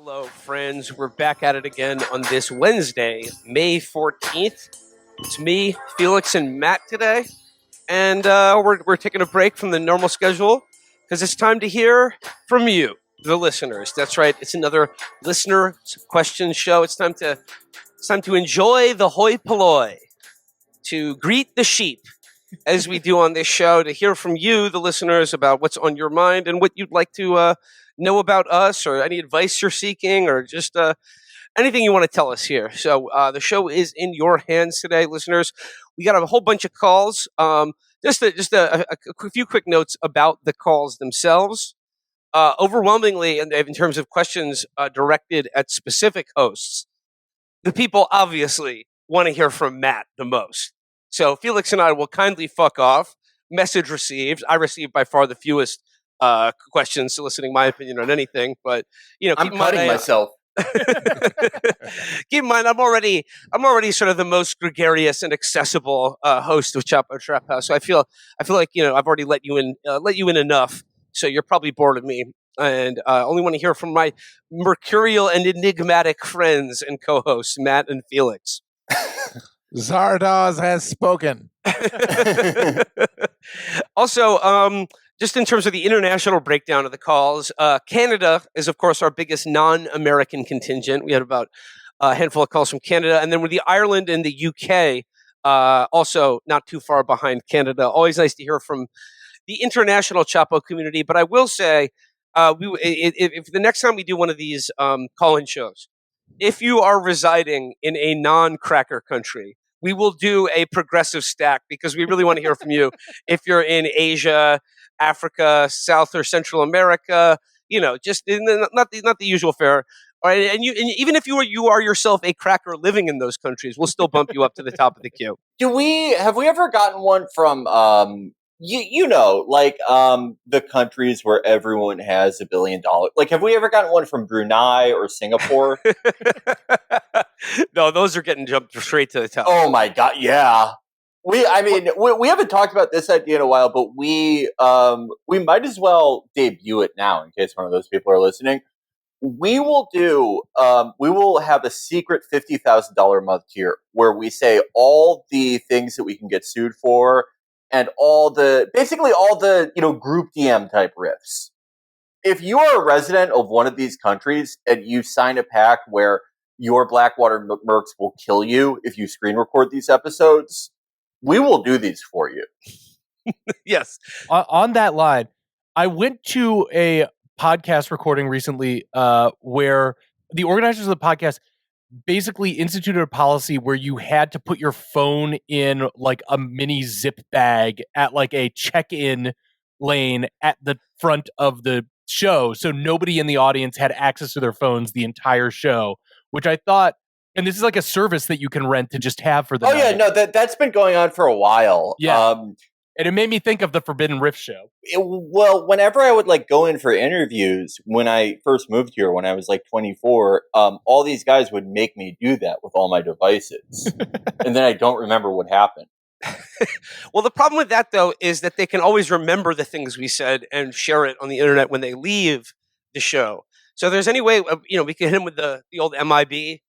Hello, friends. We're back at it again on this Wednesday, May 14th. It's me, Felix, and Matt today. And we're taking a break from the normal schedule because it's time to hear from you, the listeners. That's right. It's another listener question show. It's time to enjoy the hoi polloi, to greet the sheep, as we do on this show, to hear from you, the listeners, about what's on your mind and what you'd like to know about us, or any advice you're seeking, or just anything you want to tell us here. So the show is in your hands today, listeners. We got a whole bunch of calls. Just a few quick notes about the calls themselves. Overwhelmingly, in terms of questions directed at specific hosts, the people obviously want to hear from Matt the most. So Felix and I will kindly fuck off. Message received. I received by far the fewest questions soliciting my opinion on anything, but I'm cutting myself. Keep in mind, I'm already sort of the most gregarious and accessible host of Chapo Trap House. So I feel like I've already let you in enough. So you're probably bored of me, and only want to hear from my mercurial and enigmatic friends and co-hosts, Matt and Felix. Zardoz has spoken. Also, just in terms of the international breakdown of the calls, Canada is, of course, our biggest non-American contingent. We had about a handful of calls from Canada, and then with the Ireland and the UK, also not too far behind Canada. Always nice to hear from the international Chapo community. But I will say, if the next time we do one of these call-in shows, if you are residing in a non-cracker country, we will do a progressive stack because we really want to hear from you. If you're in Asia, Africa, South or Central America, just not the usual fare. All right, and even if you are yourself a cracker living in those countries, we'll still bump you up to the top of the queue. Have we ever gotten one from the countries where everyone has $1 billion? Like, have we ever gotten one from Brunei or Singapore? No, those are getting jumped straight to the top. Oh my god, yeah. We haven't talked about this idea in a while, but we might as well debut it now in case one of those people are listening. We will have a secret $50,000 a month tier where we say all the things that we can get sued for and basically all the group DM type riffs. If you are a resident of one of these countries and you sign a pact where your Blackwater Mercs will kill you if you screen record these episodes, we will do these for you. Yes. On that line, I went to a podcast recording recently where the organizers of the podcast basically instituted a policy where you had to put your phone in like a mini zip bag at like a check-in lane at the front of the show, so nobody in the audience had access to their phones the entire show, which I thought, and this is like a service that you can rent to just have for the night. Yeah, no, that's been going on for a while. Yeah. And it made me think of the Forbidden Rift show. Whenever I would go in for interviews when I first moved here, when I was 24, all these guys would make me do that with all my devices. And then I don't remember what happened. Well, the problem with that, though, is that they can always remember the things we said and share it on the internet when they leave the show. So if there's any way, we can hit them with the old MIB,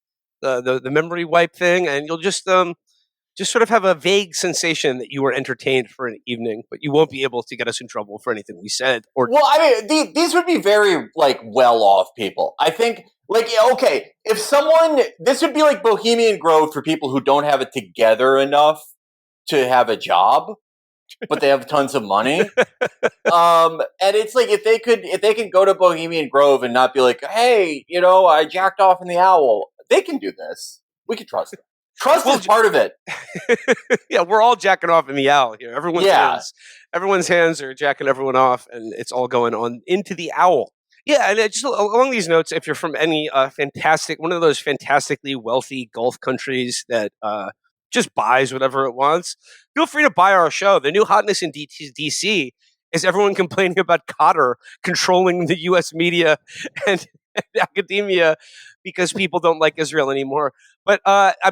the memory wipe thing, and you'll just sort of have a vague sensation that you were entertained for an evening, but you won't be able to get us in trouble for anything we said. These would be very well-off people. I think this would be like Bohemian Grove for people who don't have it together enough to have a job, but they have tons of money. And it's like if they can go to Bohemian Grove and not be like, hey, I jacked off in the owl. They can do this. We can trust them. Trust is part of it. Yeah, we're all jacking off in the owl here. Everyone's hands are jacking everyone off, and it's all going on into the owl. Yeah, and just along these notes, if you're from any one of those fantastically wealthy Gulf countries that just buys whatever it wants, feel free to buy our show. The new hotness in DC is everyone complaining about Qatar controlling the U.S. media and academia because people don't like Israel anymore. But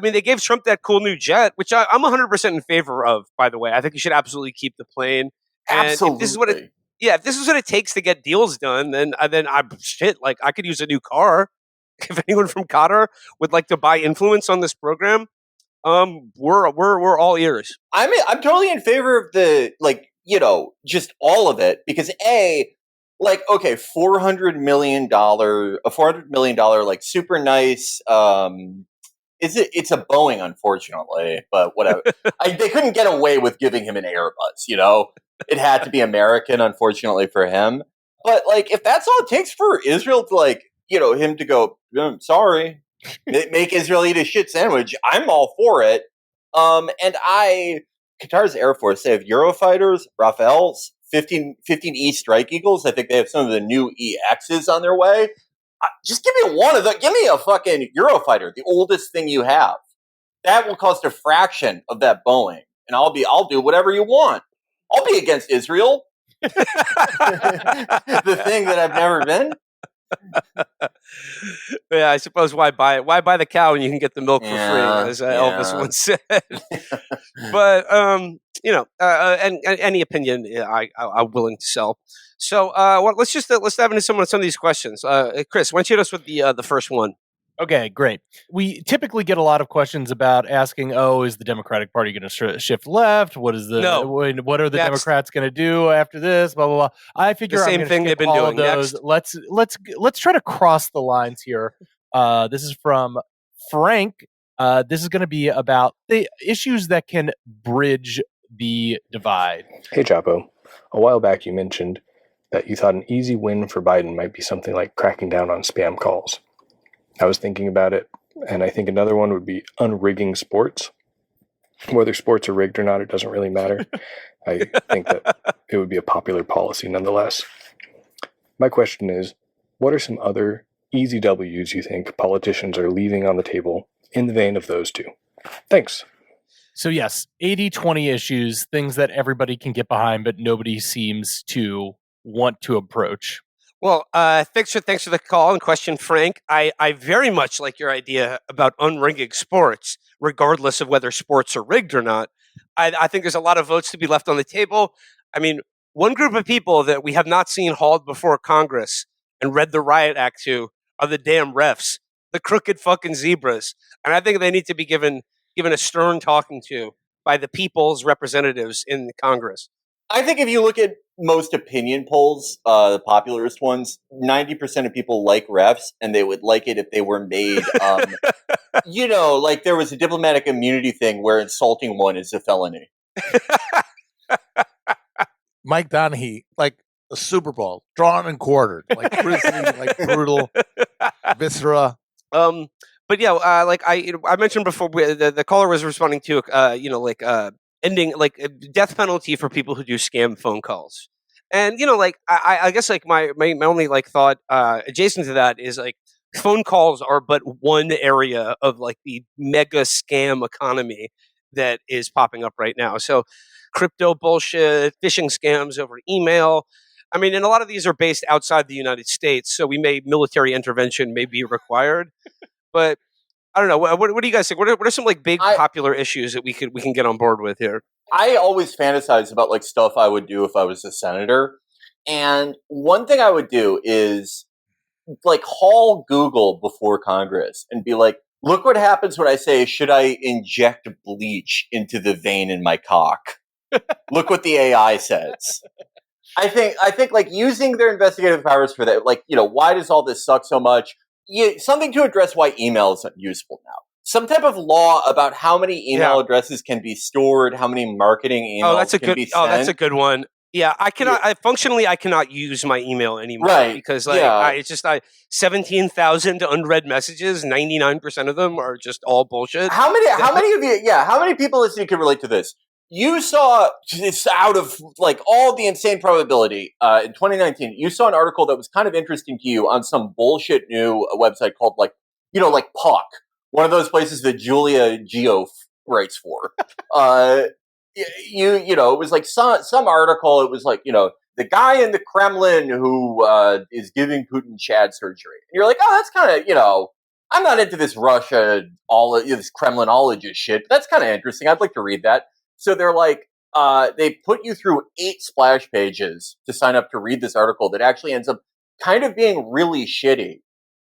they gave Trump that cool new jet, which I'm 100% in favor of. By the way, I think you should absolutely keep the plane. And absolutely. If this is what it takes to get deals done, then I could use a new car. if anyone from Qatar would like to buy influence on this program, we're all ears. I'm totally in favor of the just all of it because okay, $400 million like super nice. It's a Boeing, unfortunately, but whatever. They couldn't get away with giving him an Airbus. It had to be American, unfortunately for him. But if that's all it takes for Israel to him to go, sorry, make Israel eat a shit sandwich, I'm all for it. Qatar's Air Force, they have Eurofighters, Rafales, 15 E Strike Eagles. I think they have some of the new EXs on their way. Just give me one of them. Give me a fucking Eurofighter, the oldest thing you have. That will cost a fraction of that Boeing, and I'll do whatever you want. I'll be against Israel. The thing that I've never been. Yeah, I suppose why buy it? Why buy the cow when you can get the milk for free, as Elvis once said. But and any opinion, I'm willing to sell. So let's dive into some of these questions. Chris, why don't you hit us with the first one? Okay, great. We typically get a lot of questions about asking, is the Democratic Party going to shift left? What is what are the Democrats going to do after this? Blah, blah, blah. I figure the same thing they've been doing. Those. Next. Let's try to cross the lines here. This is from Frank. This is going to be about the issues that can bridge the divide. Hey, Chapo. A while back you mentioned that you thought an easy win for Biden might be something like cracking down on spam calls. I was thinking about it, and I think another one would be unrigging sports. Whether sports are rigged or not, it doesn't really matter. I think that it would be a popular policy nonetheless. My question is, what are some other easy W's you think politicians are leaving on the table in the vein of those two? Thanks. So yes, 80-20 issues, things that everybody can get behind, but nobody seems to want to approach. Well, thanks for the call and question, Frank. I very much like your idea about unrigging sports, regardless of whether sports are rigged or not. I think there's a lot of votes to be left on the table. I mean, one group of people that we have not seen hauled before Congress and read the riot act to are the damn refs, the crooked fucking zebras. And I think they need to be given a stern talking to by the people's representatives in Congress. I think if you look at most opinion polls, the popularist ones, 90% of people like refs, and they would like it if they were made, like there was a diplomatic immunity thing where insulting one is a felony. Mike Donahue, like a Super Bowl, drawn and quartered, like grizzly, like brutal, viscera. But yeah, I mentioned before, the caller was responding to, ending death penalty for people who do scam phone calls. And I guess my only thought adjacent to that is phone calls are but one area of the mega scam economy that is popping up right now. So crypto bullshit, phishing scams over email. I mean, and a lot of these are based outside the United States, so military intervention may be required. But I don't know. What do you guys think? What are some big popular issues that we can get on board with here? I always fantasize about stuff I would do if I was a senator. And one thing I would do is haul Google before Congress and be like, look what happens when I say, should I inject bleach into the vein in my cock? Look what the AI says. I think using their investigative powers for that, why does all this suck so much? Something to address why email isn't useful now. Some type of law about how many email addresses can be stored, how many marketing emails can be sent. Oh, that's a good one. Yeah, I cannot. Functionally, I cannot use my email anymore, right? Because it's just 17,000 unread messages. 99% of them are just all bullshit. How many of you? Yeah, how many people listening can relate to this? You saw this out of all the insane probability in 2019. You saw an article that was kind of interesting to you on some bullshit new website called Puck, one of those places that Julia Geoff writes for. It was some article. It was the guy in the Kremlin who is giving Putin Chad surgery. And you're like, oh, that's kind of I'm not into this Russia this Kremlinologist shit. But that's kind of interesting. I'd like to read that. So they're they put you through 8 splash pages to sign up to read this article that actually ends up kind of being really shitty.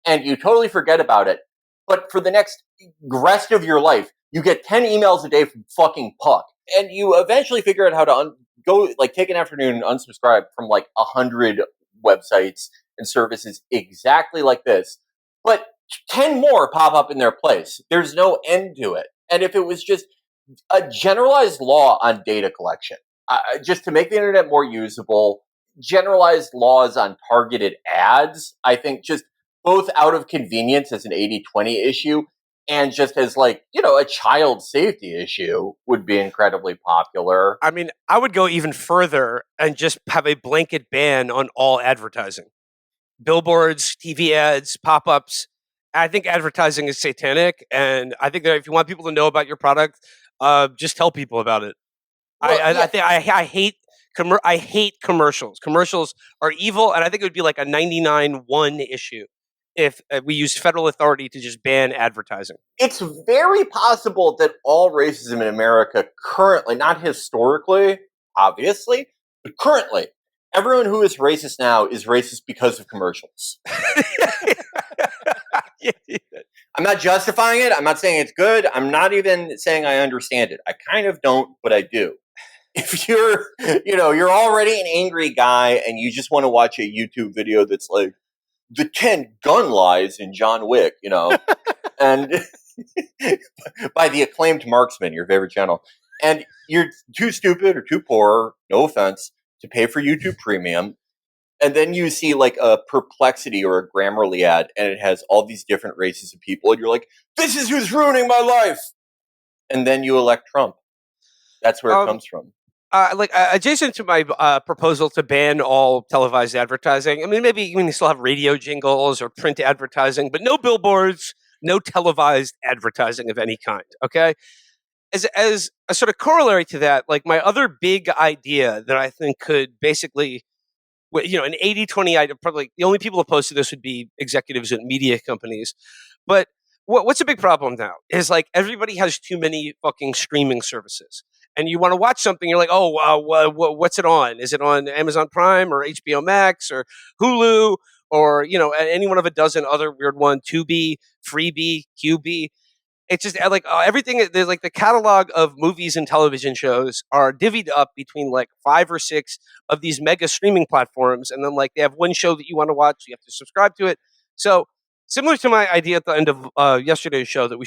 and you totally forget about it. But for the next rest of your life, you get 10 emails a day from fucking Puck. And you eventually figure out how to go, like, take an afternoon and unsubscribe from like 100 websites and services exactly like this. But 10 more pop up in their place. There's no end to it. And if it was just a generalized law on data collection, just to make the internet more usable, generalized laws on targeted ads, I think just both out of convenience as an 80-20 issue and just as, like, you know, a child safety issue would be incredibly popular. I mean, I would go even further and just have a blanket ban on all advertising. Billboards, TV ads, pop-ups. I think advertising is satanic, and I think that if you want people to know about your product, just tell people about it. Well, I hate I hate commercials. Commercials are evil, and I think it would be like a 99-1 issue if we used federal authority to just ban advertising. It's very possible that all racism in America currently, not historically, obviously, but currently, everyone who is racist now is racist because of commercials. I'm not justifying it. I'm not saying it's good. I'm not even saying I understand it. I kind of don't, but I do. If you're, you're already an angry guy and you just want to watch a YouTube video that's like, the 10 gun lies in John Wick, and by the acclaimed Marksman, your favorite channel, and you're too stupid or too poor, no offense, to pay for YouTube Premium, and then you see like a Perplexity or a Grammarly ad, and it has all these different races of people, and you're like, this is who's ruining my life, and then you elect Trump. That's where it comes from. Adjacent to my proposal to ban all televised advertising, I mean, maybe you still have radio jingles or print advertising, but no billboards, no televised advertising of any kind, okay? As a sort of corollary to that, like my other big idea that I think could basically, an 80-20 idea, probably the only people opposed to this would be executives at media companies. But what's a big problem now is like everybody has too many fucking streaming services. And you want to watch something, you're like, what's it on? Is it on Amazon Prime or HBO Max or Hulu or, any one of a dozen other weird ones, Tubi, Freebie, QB? It's just like everything. There's like the catalog of movies and television shows are divvied up between like 5 or 6 of these mega streaming platforms. And then like they have one show that you want to watch. You have to subscribe to it. So similar to my idea at the end of yesterday's show that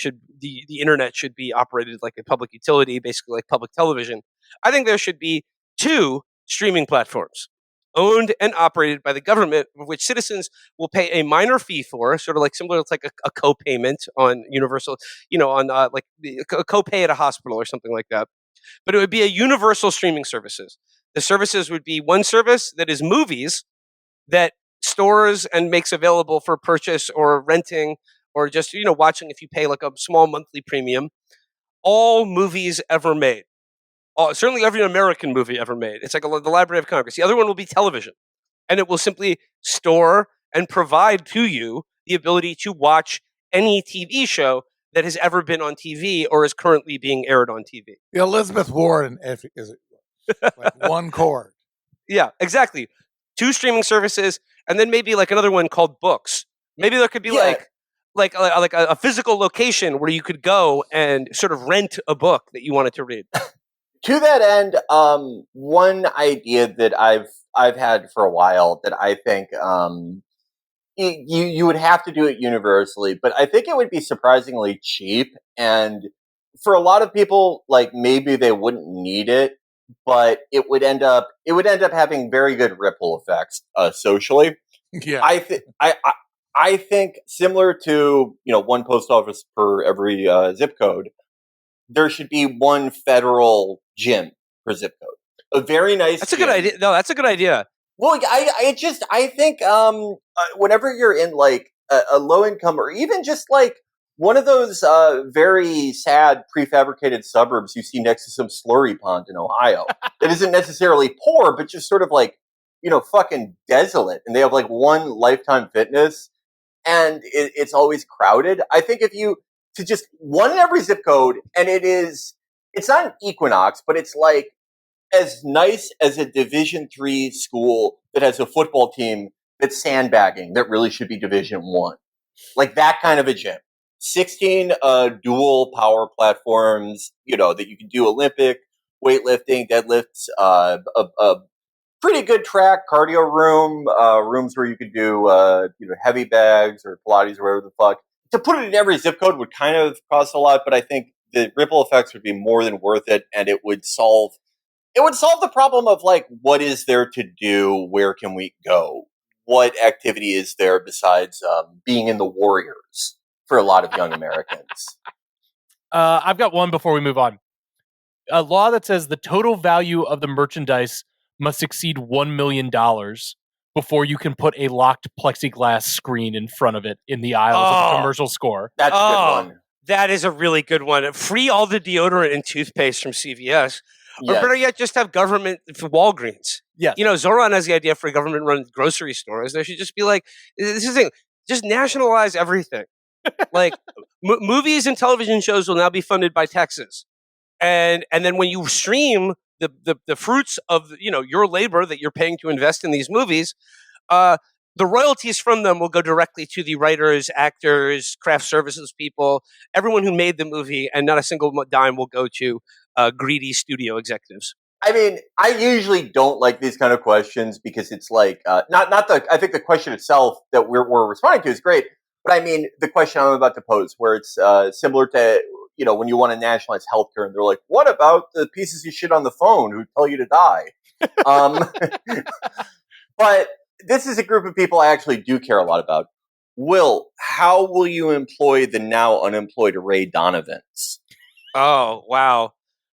the internet should be operated like a public utility, basically like public television. I think there should be 2 streaming platforms owned and operated by the government, which citizens will pay a minor fee for, sort of like similar to like a co-payment on universal, like a co-pay at a hospital or something like that. But it would be a universal streaming services. The services would be one service that is movies that stores and makes available for purchase or renting or just, watching if you pay like a small monthly premium, all movies ever made. Certainly every American movie ever made. It's like the Library of Congress. The other one will be television. And it will simply store and provide to you the ability to watch any TV show that has ever been on TV or is currently being aired on TV. The Elizabeth Warren is like one cord. Yeah, exactly. 2 streaming services, and then maybe like another one called books. Maybe there could be like a physical location where you could go and sort of rent a book that you wanted to read. To that end, one idea that I've had for a while that I think you would have to do it universally, but I think it would be surprisingly cheap, and for a lot of people, like maybe they wouldn't need it, but it would end up having very good ripple effects socially. Yeah, I think similar to one post office per every zip code. There should be one federal gym per zip code. A very nice. That's a good idea. No, that's a good idea. Well, I think whenever you're in like a low income or even just like one of those very sad prefabricated suburbs you see next to some slurry pond in Ohio that isn't necessarily poor, but just sort of like, fucking desolate. And they have like one Lifetime Fitness and it's always crowded. I think if you to just one in every zip code, and it's not an Equinox, but it's like as nice as a Division III school that has a football team that's sandbagging that really should be Division I. like that kind of a gym. 16 dual power platforms, that you can do Olympic, weightlifting, deadlifts, a pretty good track, cardio room, rooms where you could do, heavy bags or Pilates or whatever the fuck. To put it in every zip code would kind of cost a lot, but I think the ripple effects would be more than worth it, and it would solve the problem of like, what is there to do? Where can we go? What activity is there besides being in the Warriors for a lot of young Americans? I've got one before we move on. A law that says the total value of the merchandise must exceed $1 million before you can put a locked plexiglass screen in front of it in the aisles of a commercial store. That's a good one. That is a really good one. Free all the deodorant and toothpaste from CVS. Or better yet, just have government for Walgreens. Yes. Zoran has the idea for a government-run grocery stores. There should just be like, this is the thing, just nationalize everything. Like, movies and television shows will now be funded by taxes. And then when you stream the fruits of your labor that you're paying to invest in these movies, the royalties from them will go directly to the writers, actors, craft services people, everyone who made the movie, and not a single dime will go to greedy studio executives. I mean, I usually don't like these kind of questions because it's like I think the question itself that we're responding to is great, but I mean the question I'm about to pose, where it's similar to when you want to nationalize healthcare, and they're like, "What about the pieces you shit on the phone who tell you to die?" But this is a group of people I actually do care a lot about. Will, how will you employ the now unemployed Ray Donovans? Oh wow!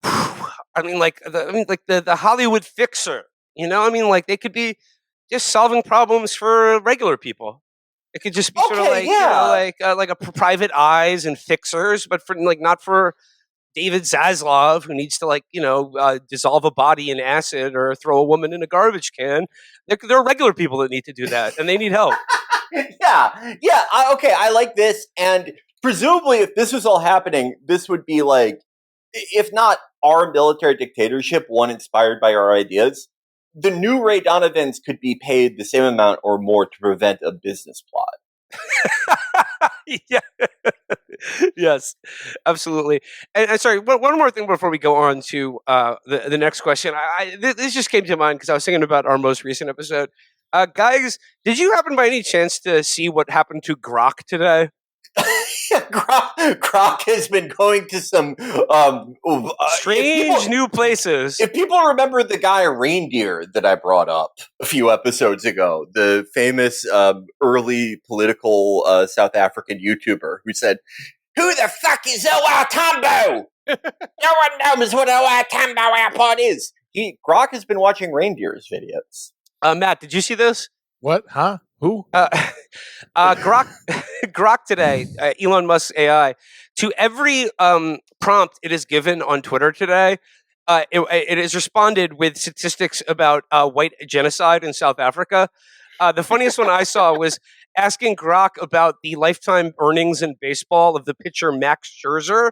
I mean, the Hollywood fixer. They could be just solving problems for regular people. It could just be sort of like a private eyes and fixers, but for not for David Zaslav, who needs to dissolve a body in acid or throw a woman in a garbage can. There are regular people that need to do that, and they need help. Yeah. Okay, I like this. And presumably, if this was all happening, this would be like, if not our military dictatorship, one inspired by our ideas, the new Ray Donovans could be paid the same amount or more to prevent a business plot. Yeah. Yes, absolutely. And sorry, one more thing before we go on to the next question. This just came to mind because I was thinking about our most recent episode. Guys, did you happen by any chance to see what happened to Grok today? Grok has been going to some strange new places. If people remember the guy Reindeer that I brought up a few episodes ago, the famous early political South African YouTuber who said, "Who the fuck is O.R. Tambo? No one knows what O.R. Tambo Airport is." Grok has been watching Reindeer's videos. Matt, did you see this? What? Huh? Who? Grok today, Elon Musk's AI, to every prompt it is given on Twitter today, it is responded with statistics about white genocide in South Africa. The funniest one I saw was asking Grok about the lifetime earnings in baseball of the pitcher Max Scherzer.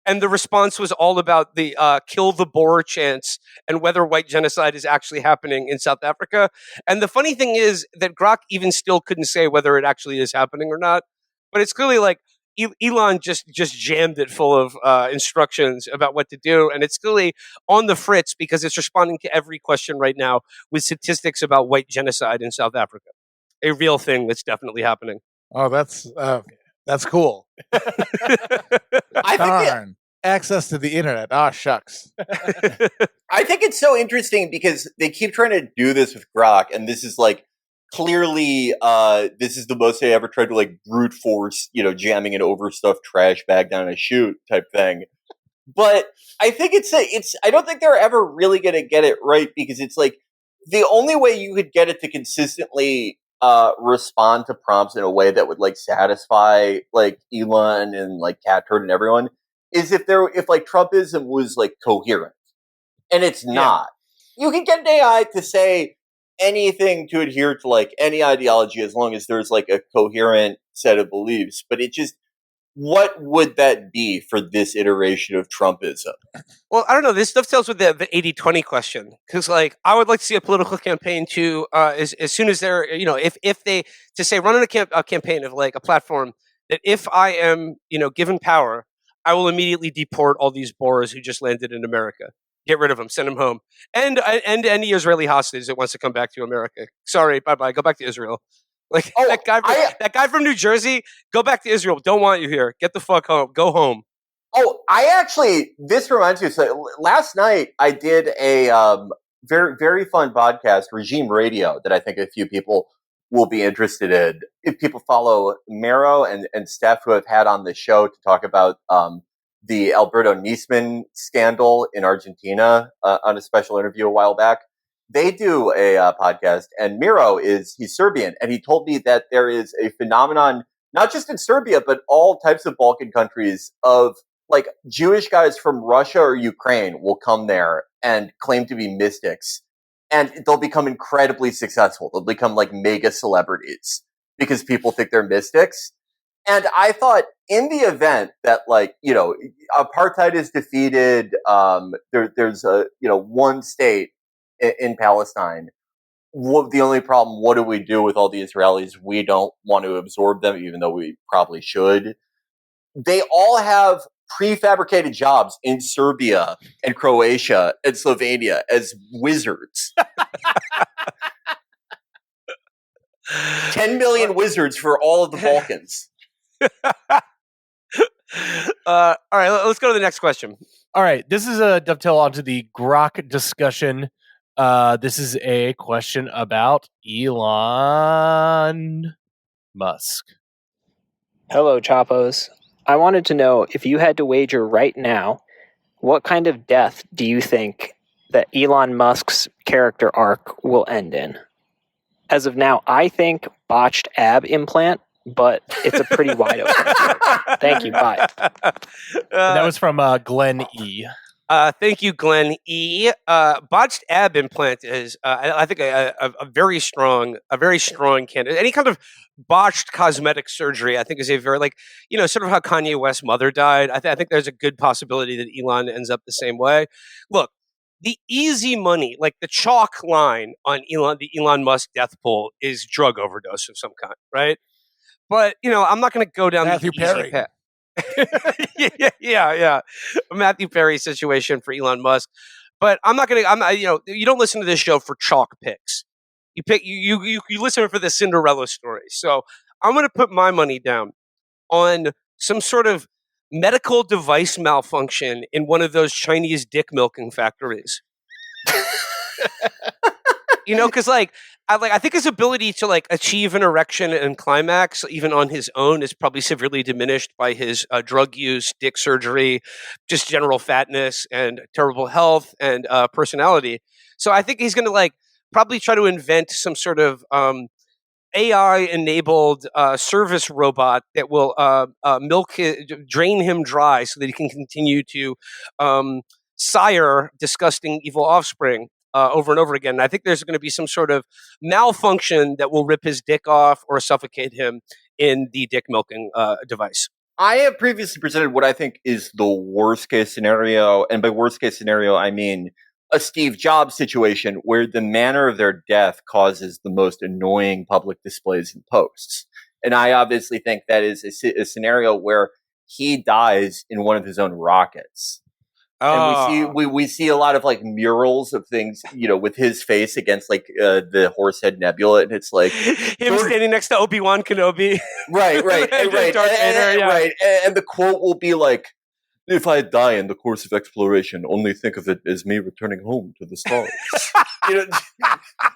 And the response was all about the kill the Boer chants and whether white genocide is actually happening in South Africa. And the funny thing is that Grok even still couldn't say whether it actually is happening or not. But it's clearly like Elon just jammed it full of instructions about what to do. And it's clearly on the fritz because it's responding to every question right now with statistics about white genocide in South Africa. A real thing that's definitely happening. Oh, that's cool. Darn. Access to the internet. Ah, shucks. I think it's so interesting because they keep trying to do this with Grok, and this is like clearly this is the most they ever tried to like brute force, jamming an overstuffed trash bag down a chute type thing. But I think it's I don't think they're ever really going to get it right because it's like the only way you could get it to consistently respond to prompts in a way that would like satisfy like Elon and like Cat Turd and everyone is if like Trumpism was like coherent, and it's not. You can get an AI to say anything to adhere to like any ideology as long as there's like a coherent set of beliefs, but what would that be for this iteration of Trumpism? Well, I don't know. This dovetails with the 80-20 question, because like I would like to see a political campaign to as soon as they're if they to say running a campaign of like a platform that if I am given power, I will immediately deport all these Boers who just landed in America. Get rid of them, send them home, and any Israeli hostage that wants to come back to America. Sorry, bye bye. Go back to Israel. Like that guy from New Jersey. Go back to Israel. Don't want you here. Get the fuck home. Go home. Oh, this reminds me. So last night I did a very, very fun podcast, Regime Radio, that I think a few people will be interested in. If people follow Mero and Steph, who have had on the show to talk about the Alberto Nisman scandal in Argentina on a special interview a while back, they do a podcast, and Mero he's Serbian, and he told me that there is a phenomenon, not just in Serbia, but all types of Balkan countries of like Jewish guys from Russia or Ukraine will come there and claim to be mystics, and they'll become incredibly successful. They'll become like mega celebrities because people think they're mystics. And I thought in the event that apartheid is defeated, there's one state in Palestine. The only problem, what do we do with all the Israelis? We don't want to absorb them, even though we probably should. They all have prefabricated jobs in Serbia and Croatia and Slovenia as wizards. 10 million wizards for all of the Balkans. All right, let's go to the next question. All right, this is a dovetail onto the Grok discussion. This is a question about Elon Musk. Hello, Chapos. I wanted to know, if you had to wager right now, what kind of death do you think that Elon Musk's character arc will end in? As of now, I think botched ab implant, but it's a pretty wide open. Thank you. Bye. That was from Glenn E. Thank you, Glenn E. Botched ab implant is, I think, a very strong candidate. Any kind of botched cosmetic surgery, I think, is a very sort of how Kanye West's mother died. I think there's a good possibility that Elon ends up the same way. Look, the easy money, like the chalk line on the Elon Musk death pool, is drug overdose of some kind, right? But I'm not going to go down Matthew the easy Perry. path. yeah. A Matthew Perry situation for Elon Musk. But I'm not you don't listen to this show for chalk picks. You listen for the Cinderella story. So I'm going to put my money down on some sort of medical device malfunction in one of those Chinese dick milking factories. Because I think his ability to achieve an erection and climax, even on his own, is probably severely diminished by his drug use, dick surgery, just general fatness and terrible health and personality. So I think he's going to probably try to invent some sort of AI-enabled service robot that will drain him dry so that he can continue to sire disgusting, evil offspring. Over and over again. And I think there's going to be some sort of malfunction that will rip his dick off or suffocate him in the dick milking device. I have previously presented what I think is the worst case scenario. And by worst case scenario, I mean a Steve Jobs situation where the manner of their death causes the most annoying public displays and posts. And I obviously think that is a scenario where he dies in one of his own rockets. And we see a lot of murals of things, with his face against the Horsehead Nebula, and it's like him standing next to Obi-Wan Kenobi. Right. And the quote will be like, "If I die in the course of exploration, only think of it as me returning home to the stars."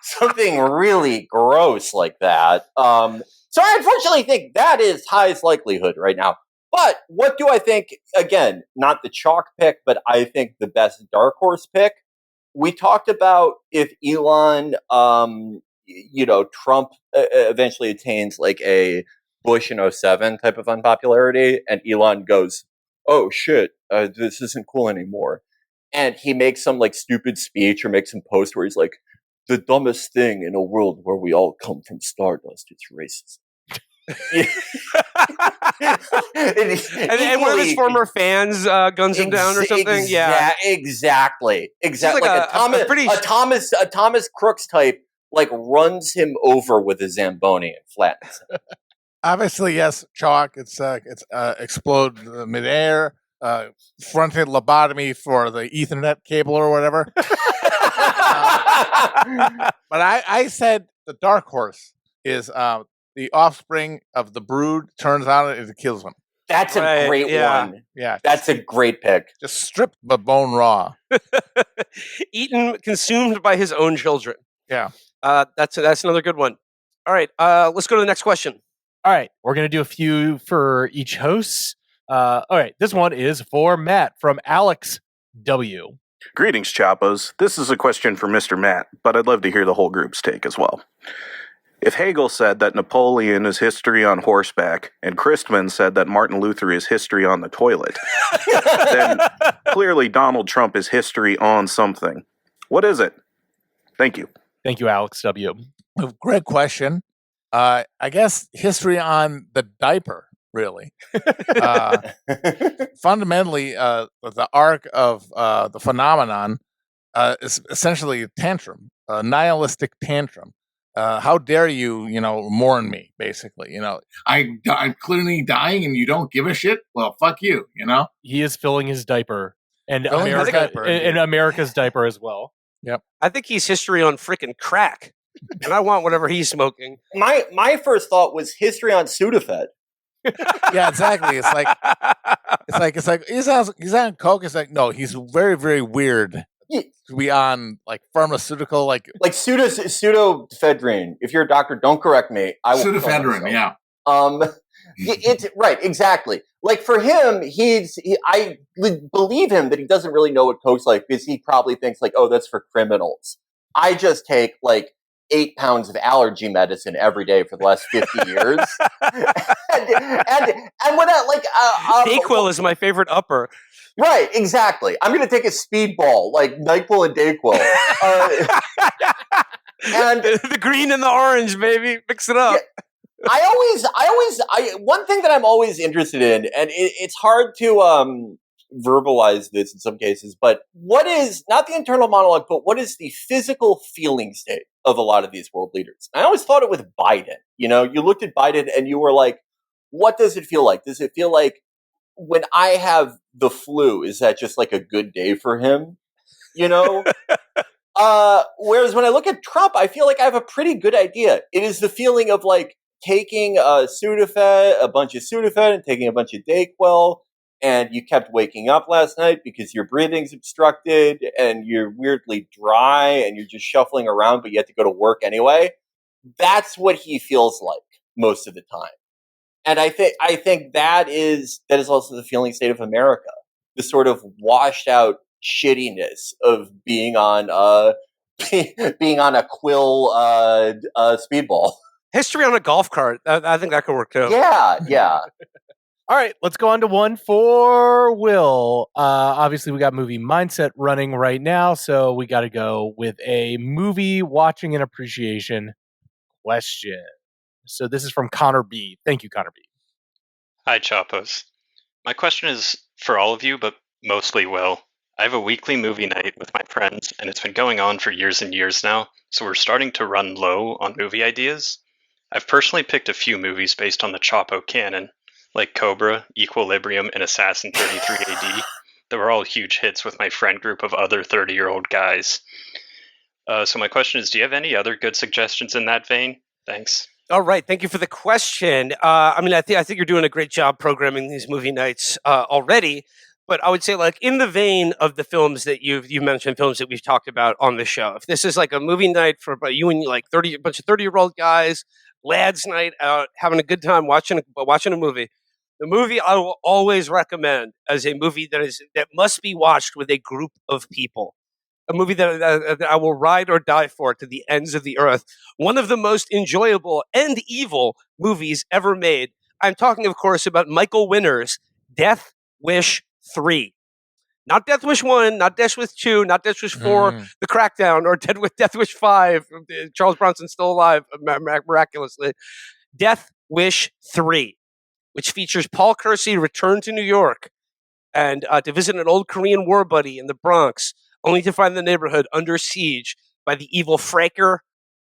Something really gross like that. So I unfortunately think that is highest likelihood right now. But what do I think? Again, not the chalk pick, but I think the best dark horse pick. We talked about if Elon, Trump eventually attains a Bush in 2007 type of unpopularity, and Elon goes, "Oh shit, this isn't cool anymore," and he makes some stupid speech or makes some post where he's like, "The dumbest thing in a world where we all come from stardust is racism." And one of his former fans guns him down or something. Exactly. Like a Thomas Crooks type like runs him over with a Zamboni and flattens him. Obviously, yes, chalk. It's explode midair, fronted lobotomy for the Ethernet cable or whatever. But I said the dark horse is the offspring of the brood turns on it and it kills him. That's a great one. Yeah, that's a great pick. Just stripped the bone raw, eaten, consumed by his own children. Yeah, that's another good one. All right, let's go to the next question. All right, we're going to do a few for each host. All right, this one is for Matt from Alex W. Greetings, Chapos. This is a question for Mr. Matt, but I'd love to hear the whole group's take as well. If Hegel said that Napoleon is history on horseback, and Christman said that Martin Luther is history on the toilet, then clearly Donald Trump is history on something. What is it? Thank you. Thank you, Alex W. Great question. I guess history on the diaper, really. Fundamentally, the arc of the phenomenon is essentially a tantrum, a nihilistic tantrum. How dare you, mourn me, basically, I'm clearly dying and you don't give a shit? Well, fuck you, He is filling his diaper. And Filling America's diaper as well. Yep. I think he's history on freaking crack. And I want whatever he's smoking. My first thought was history on Sudafed. Yeah, exactly. It's like he's on coke. It's like, no, he's very, very weird to be on like pharmaceutical, like pseudoephedrine. If you're a doctor, don't correct me. I will. Pseudoephedrine, yeah. It's right, exactly. Like for him, I believe him that he doesn't really know what coke's like because he probably thinks like, oh, that's for criminals. I just take like 8 pounds of allergy medicine every day for the last 50 years. and when Dayquil is my favorite upper. Right, exactly. I'm going to take a speedball, like NyQuil and Dayquil. And the green and the orange, baby. Mix it up. Yeah, one thing that I'm always interested in, and it's hard to verbalize this in some cases, but what is, not the internal monologue, but what is the physical feeling state of a lot of these world leaders? I always thought it with Biden. You looked at Biden and you were like, what does it feel like? Does it feel like when I have the flu, is that just like a good day for him? Whereas when I look at Trump, I feel like I have a pretty good idea. It is the feeling of like taking a bunch of Sudafed and taking a bunch of Dayquil, and you kept waking up last night because your breathing's obstructed and you're weirdly dry and you're just shuffling around, but you have to go to work anyway. That's what he feels like most of the time. And I think that is also the feeling state of America, the sort of washed out shittiness of being on a quill speedball. History on a golf cart. I think that could work too. Yeah. All right, let's go on to one for Will. Obviously, we got movie mindset running right now, so we got to go with a movie watching and appreciation question. So this is from Connor B. Thank you, Connor B. Hi, Chapos. My question is for all of you, but mostly Will. I have a weekly movie night with my friends, and it's been going on for years and years now, so we're starting to run low on movie ideas. I've personally picked a few movies based on the Chapo canon, like Cobra, Equilibrium, and Assassin 33 AD, that were all huge hits with my friend group of other 30-year-old guys. So my question is, do you have any other good suggestions in that vein? Thanks. All right, thank you for the question. I think you're doing a great job programming these movie nights already. But I would say, like, in the vein of the films that you mentioned, films that we've talked about on the show, if this is like a movie night for you and like a bunch of 30-year-old guys, lads' night out, having a good time watching a movie, the movie I will always recommend as a movie that must be watched with a group of people. A movie that I will ride or die for to the ends of the earth. One of the most enjoyable and evil movies ever made. I'm talking, of course, about Michael Winner's Death Wish 3. Not Death Wish 1, not Death Wish 2, not Death Wish 4, The Crackdown, or Death Wish 5, Charles Bronson still alive, miraculously. Death Wish 3, which features Paul Kersey return to New York and to visit an old Korean war buddy in the Bronx, only to find the neighborhood under siege by the evil Fraker,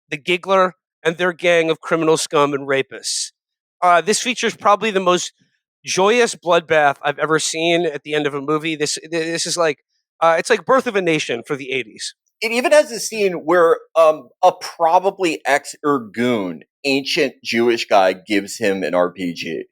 the Giggler, and their gang of criminal scum and rapists. This features probably the most joyous bloodbath I've ever seen at the end of a movie. This is like it's like Birth of a Nation for the 80s. It even has a scene where a probably ex-Irgun ancient Jewish guy gives him an RPG.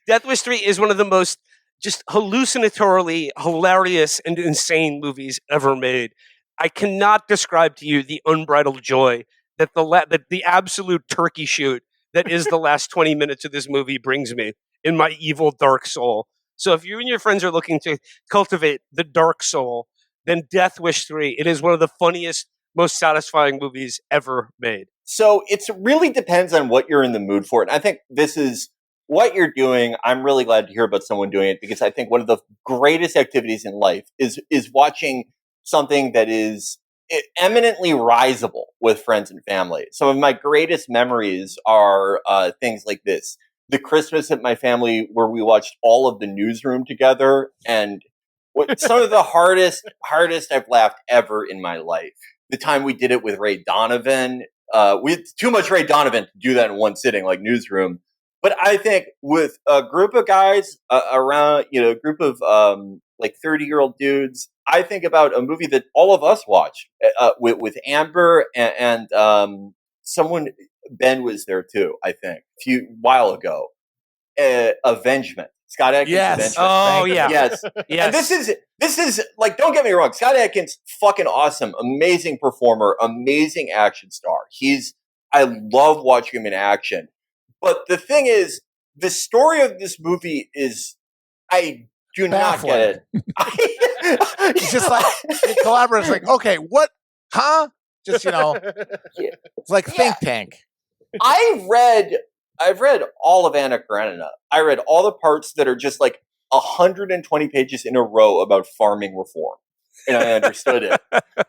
Death Wish 3 is one of the most just hallucinatorily hilarious and insane movies ever made. I cannot describe to you the unbridled joy that the absolute turkey shoot that is the last 20 minutes of this movie brings me in my evil dark soul. So if you and your friends are looking to cultivate the dark soul, then Death Wish 3, it is one of the funniest, most satisfying movies ever made. So it really depends on what you're in the mood for. And I think this is what you're doing. I'm really glad to hear about someone doing it, because I think one of the greatest activities in life is watching something that is eminently risable with friends and family. Some of my greatest memories are things like this. The Christmas at my family where we watched all of the Newsroom together, and some of the hardest I've laughed ever in my life. The time we did it with Ray Donovan. We had too much Ray Donovan to do that in one sitting, like Newsroom. But I think with a group of guys around, a group of like 30-year-old dudes, I think about a movie that all of us watched with Amber and someone, Ben was there too, I think, a while ago. Avengement. Scott Adkins. Yes. Avengement. Oh, yeah. Yes. Yes. And this is like, don't get me wrong, Scott Adkins, fucking awesome, amazing performer, amazing action star. I love watching him in action. But the thing is, the story of this movie is, I do Baffling. not get it. It's just like the collaborators, like, okay, what? Huh? Just it's like think tank. I've read all of Anna Karenina. I read all the parts that are just like 120 pages in a row about farming reform. And I understood it.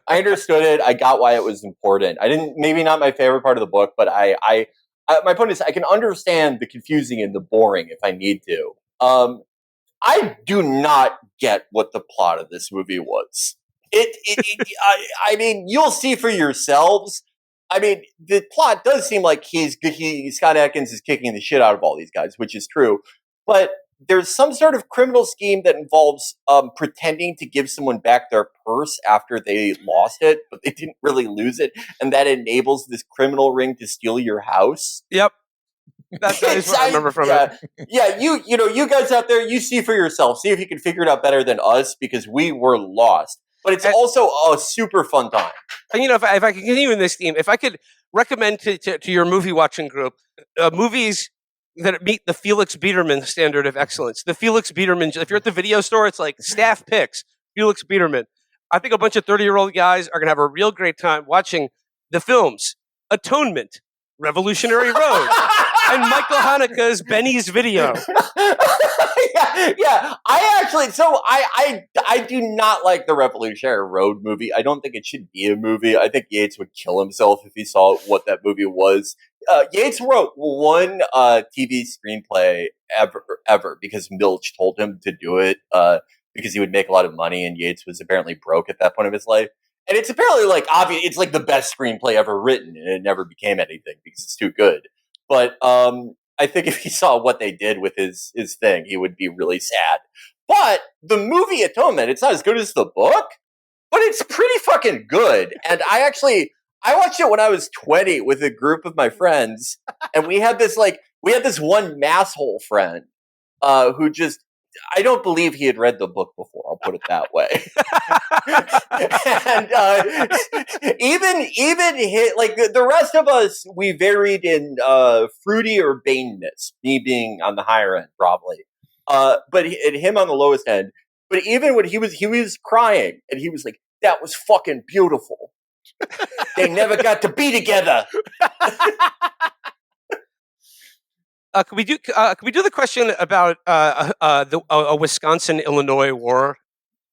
I got why it was important. Maybe not my favorite part of the book, but my point is I can understand the confusing and the boring if I need to. I do not get what the plot of this movie was. I mean, you'll see for yourselves. I mean, the plot does seem like Scott Adkins is kicking the shit out of all these guys, which is true. But there's some sort of criminal scheme that involves pretending to give someone back their purse after they lost it, but they didn't really lose it, and that enables this criminal ring to steal your house. Yep. That is what I remember from it. Yeah, you guys out there, you see for yourself. See if you can figure it out better than us, because we were lost. But it's also a super fun time. And if I could continue in this theme, if I could recommend to your movie watching group movies that meet the Felix Biederman standard of excellence. The Felix Biederman, if you're at the video store, it's like staff picks, Felix Biederman. I think a bunch of 30-year-old guys are going to have a real great time watching the films Atonement, Revolutionary Road, and Michael Haneke's Benny's Video. yeah. I do not like the Revolutionary Road movie. I don't think it should be a movie. I think Yates would kill himself if he saw what that movie was. Yates wrote one TV screenplay ever because Milch told him to do it because he would make a lot of money, and Yates was apparently broke at that point of his life. And it's apparently like obvious. It's like the best screenplay ever written, and it never became anything because it's too good. But I think if he saw what they did with his thing, he would be really sad. But the movie Atonement, it's not as good as the book, but it's pretty fucking good. And I watched it when I was 20 with a group of my friends, and we had this one masshole friend who just, I don't believe he had read the book before. I'll put it that way. And even hit, like the rest of us, we varied in fruity or baneness. Me being on the higher end, probably, but him on the lowest end. But even when he was crying, and he was like, "That was fucking beautiful." They never got to be together. Can we do the question about a Wisconsin-Illinois war?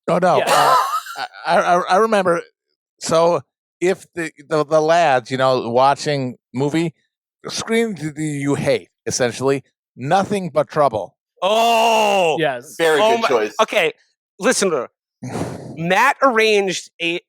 Oh no, Yeah. I remember. So if the lads, watching movie, screen do you hate? Essentially, Nothing But Trouble. Oh, Yes. Very Oh good my- choice. okay. Listener, Matt arranged a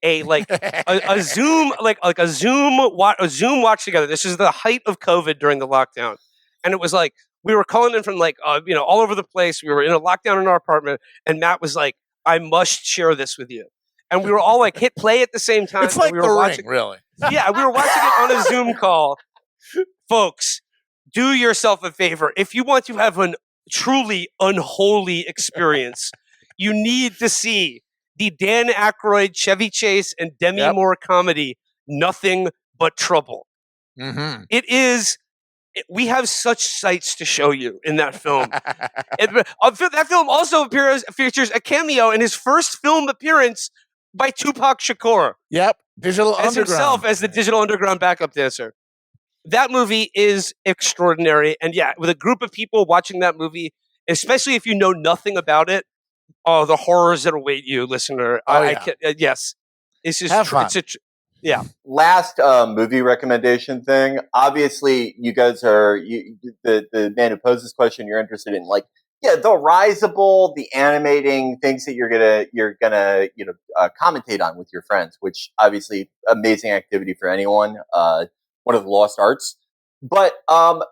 Zoom a Zoom watch together. This is the height of COVID during the lockdown, and it was like we were calling in from all over the place. We were in a lockdown in our apartment, and Matt was like, "I must share this with you," and we were all like, hit play at the same time. It's like and we The were Ring, watching. really. Yeah, we were watching it on a Zoom call, folks. Do yourself a favor if you want to have an truly unholy experience. You need to see the Dan Aykroyd, Chevy Chase, and Demi Yep. Moore comedy, Nothing But Trouble. Mm-hmm. We have such sights to show you in that film. That film also features a cameo in his first film appearance by Tupac Shakur Yep. Digital as Underground. himself as the Digital Underground backup dancer. That movie is extraordinary. And yeah, with a group of people watching that movie, especially if you know nothing about it, oh, the horrors that await you, listener. Oh, I yeah. can't, yes. It's just Have fun. Last movie recommendation thing. Obviously, you guys are the man who posed this question. You're interested in the riseable, the animating things that you're gonna commentate on with your friends. Which obviously amazing activity for anyone. One of the lost arts. But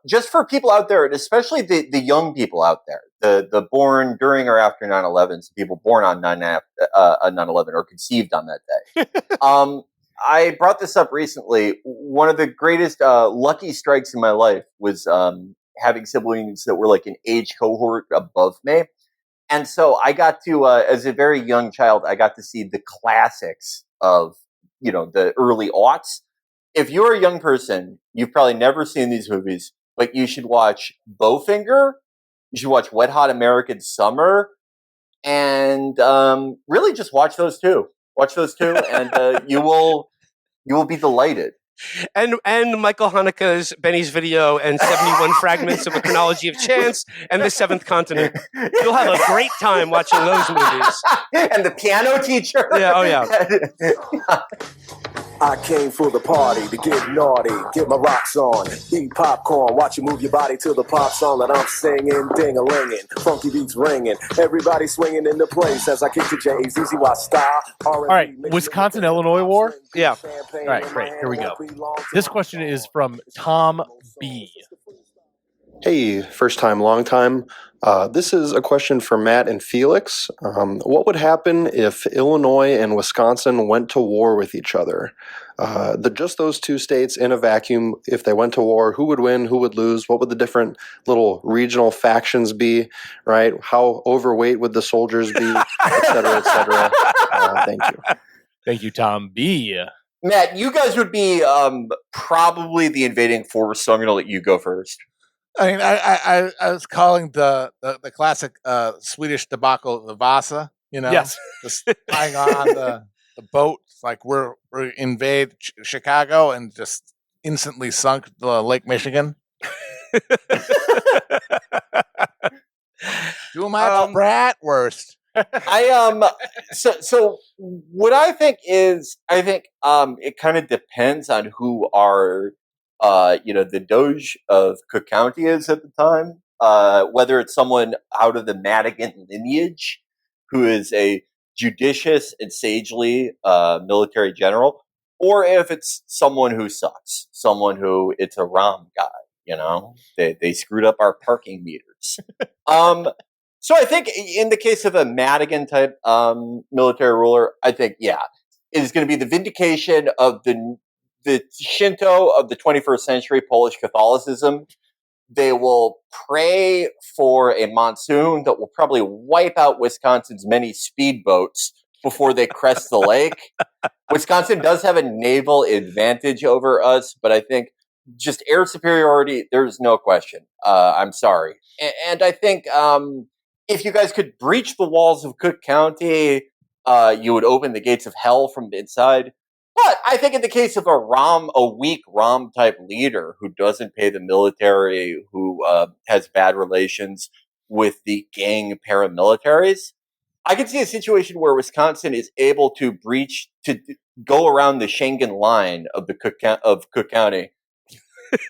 just for people out there, and especially the young people out there, the born during or after 9/11, so people born on 9/11 or conceived on that day. I brought this up recently. One of the greatest lucky strikes in my life was having siblings that were like an age cohort above me. And so I got to, as a very young child, I got to see the classics of, the early aughts. If you're a young person, you've probably never seen these movies, but you should watch Bowfinger. You should watch Wet Hot American Summer. And really just watch those two. Watch those two, and you will be delighted. And Michael Haneke's Benny's Video and 71 Fragments of a Chronology of Chance and The Seventh Continent. You'll have a great time watching those movies. And the piano teacher. Yeah, oh yeah. I came for the party to get naughty, get my rocks on, eat popcorn, watch you move your body to the pop song that I'm singing, ding-a-linging, funky beats ringing, everybody swinging in the place as I kick to Jay's Easy Watch style. All right, Wisconsin-Illinois war? Yeah. All right, great. Here we go. This question is from Tom B. Hey, first time, long time. This is a question for Matt and Felix. What would happen if Illinois and Wisconsin went to war with each other? Just those two states in a vacuum, if they went to war, who would win, who would lose? What would the different little regional factions be, right? How overweight would the soldiers be, et cetera, et cetera? Thank you. Thank you, Tom B. Matt, you guys would be probably the invading force, so I'm going to let you go first. I mean, I was calling the classic Swedish debacle the Vasa. Yes. Just flying on the boat. It's like we're invade Chicago and just instantly sunk the Lake Michigan. Do my bratwurst. So what I think is, it kind of depends on who our the Doge of Cook County is at the time, whether it's someone out of the Madigan lineage who is a judicious and sagely military general, or if it's someone who sucks, someone who it's a Rom guy, they screwed up our parking meters. So I think in the case of a Madigan type military ruler, I think, it is going to be the vindication of the Shinto of the 21st century, Polish Catholicism. They will pray for a monsoon that will probably wipe out Wisconsin's many speedboats before they crest the lake. Wisconsin does have a naval advantage over us, but I think just air superiority, there's no question. I'm sorry. And I think if you guys could breach the walls of Cook County, you would open the gates of hell from inside. But I think in the case of a weak Rom type leader who doesn't pay the military, who has bad relations with the gang paramilitaries, I can see a situation where Wisconsin is able to go around the Schengen line of Cook County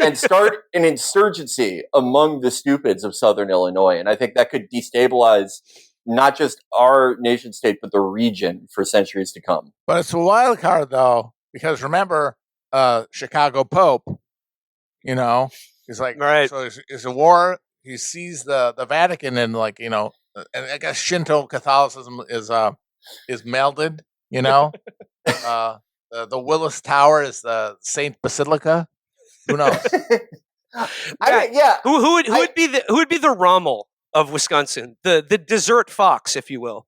and start an insurgency among the stupids of Southern Illinois. And I think that could destabilize not just our nation state, but the region for centuries to come. But it's a wild card, though, because remember, Chicago Pope, he's like, Right. so it's a war. He sees the Vatican and and I guess Shinto Catholicism is melded, the Willis Tower is the Saint Basilica. Who knows? Who would be the Rommel of Wisconsin, the dessert fox, if you will?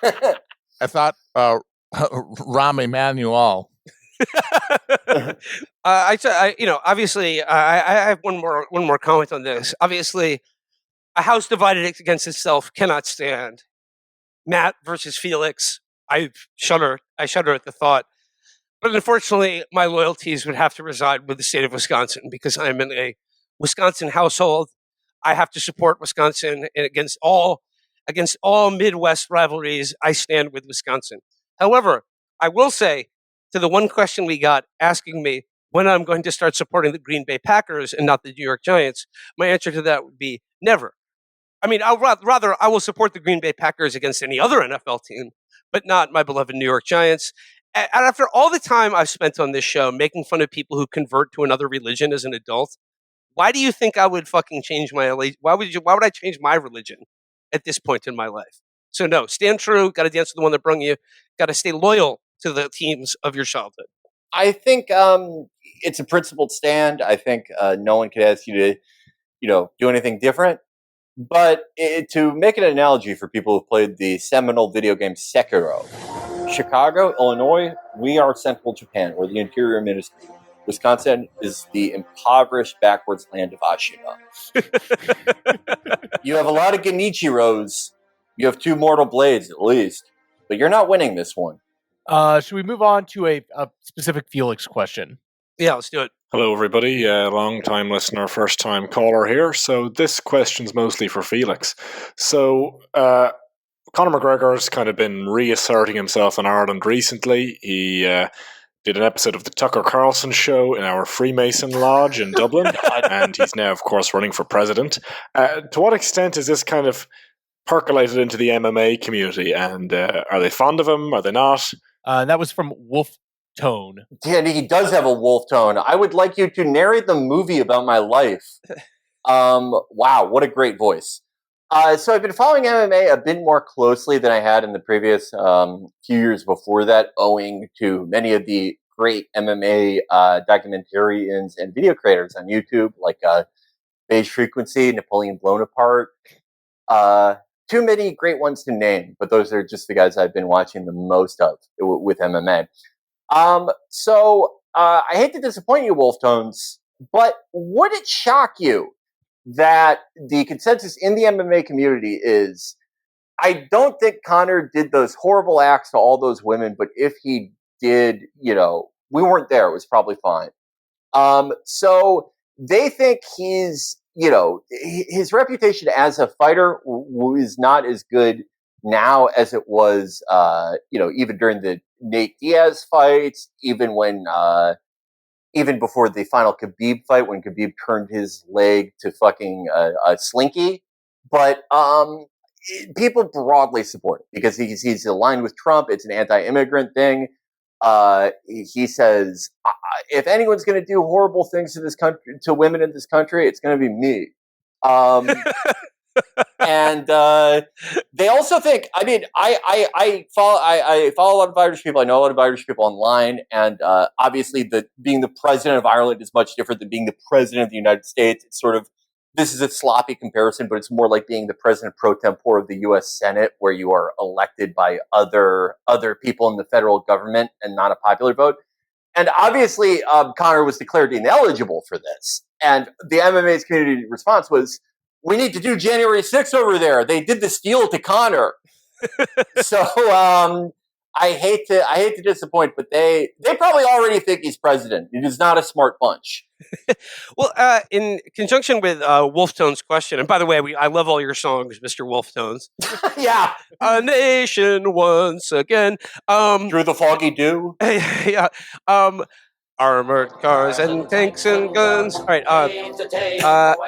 I thought Rahm Emanuel. Obviously, I have one more comment on this. Obviously, a house divided against itself cannot stand. Matt versus Felix. I shudder at the thought. But unfortunately, my loyalties would have to reside with the state of Wisconsin because I'm in a Wisconsin household. I have to support Wisconsin, and against all Midwest rivalries, I stand with Wisconsin. However, I will say to the one question we got asking me when I'm going to start supporting the Green Bay Packers and not the New York Giants, my answer to that would be never. I mean, I will support the Green Bay Packers against any other NFL team, but not my beloved New York Giants. And after all the time I've spent on this show making fun of people who convert to another religion as an adult, why do you think I would fucking change my why would I change my religion at this point in my life? So no, stand true, got to dance with the one that brung you, got to stay loyal to the teams of your childhood. I think it's a principled stand. I think no one could ask you to, do anything different. But to make an analogy for people who played the seminal video game Sekiro, Chicago, Illinois, we are central Japan. We're the interior ministry. Wisconsin is the impoverished, backwards land of Ashina. You have a lot of Genichiros. You have 2 mortal blades, at least. But you're not winning this one. Should we move on to a specific Felix question? Yeah, let's do it. Hello, everybody. Long-time listener, first-time caller here. So this question's mostly for Felix. So Conor McGregor's kind of been reasserting himself in Ireland recently. He did an episode of the Tucker Carlson show in our Freemason Lodge in Dublin, and he's now, of course, running for president. To what extent is this kind of percolated into the MMA community, and are they fond of him? Are they not? That was from Wolf Tone. Yeah, he does have a wolf tone. I would like you to narrate the movie about my life. Wow, what a great voice. So I've been following MMA a bit more closely than I had in the previous few years before that, owing to many of the great MMA documentarians and video creators on YouTube, like Beige Frequency, Napoleon Blown Apart. Too many great ones to name, but those are just the guys I've been watching the most of with MMA. So I hate to disappoint you, Wolf Tones, but would it shock you that the consensus in the MMA community is, I don't think Conor did those horrible acts to all those women, but if he did, we weren't there. It was probably fine. So they think his reputation as a fighter is not as good now as it was, even during the Nate Diaz fights, even before the final Khabib fight, when Khabib turned his leg to fucking a slinky. But people broadly support it because he's aligned with Trump. It's an anti-immigrant thing. He says, if anyone's going to do horrible things to this country, to women in this country, it's going to be me. And they also think, I mean, I follow a lot of Irish people. I know a lot of Irish people online, and obviously, being the president of Ireland is much different than being the president of the United States. It's sort of, this is a sloppy comparison, but it's more like being the president pro tempore of the U.S. Senate, where you are elected by other people in the federal government and not a popular vote. And obviously, Conor was declared ineligible for this, and the MMA's community response was, we need to do January 6th over there. They did the steal to Conor. So I hate to disappoint, but they probably already think he's president. It is not a smart bunch. Well, in conjunction with Wolftone's question, and by the way, I love all your songs, Mr. Wolftones. Yeah. A nation once again. Through the foggy dew. Yeah. armored cars and tanks and guns. All right.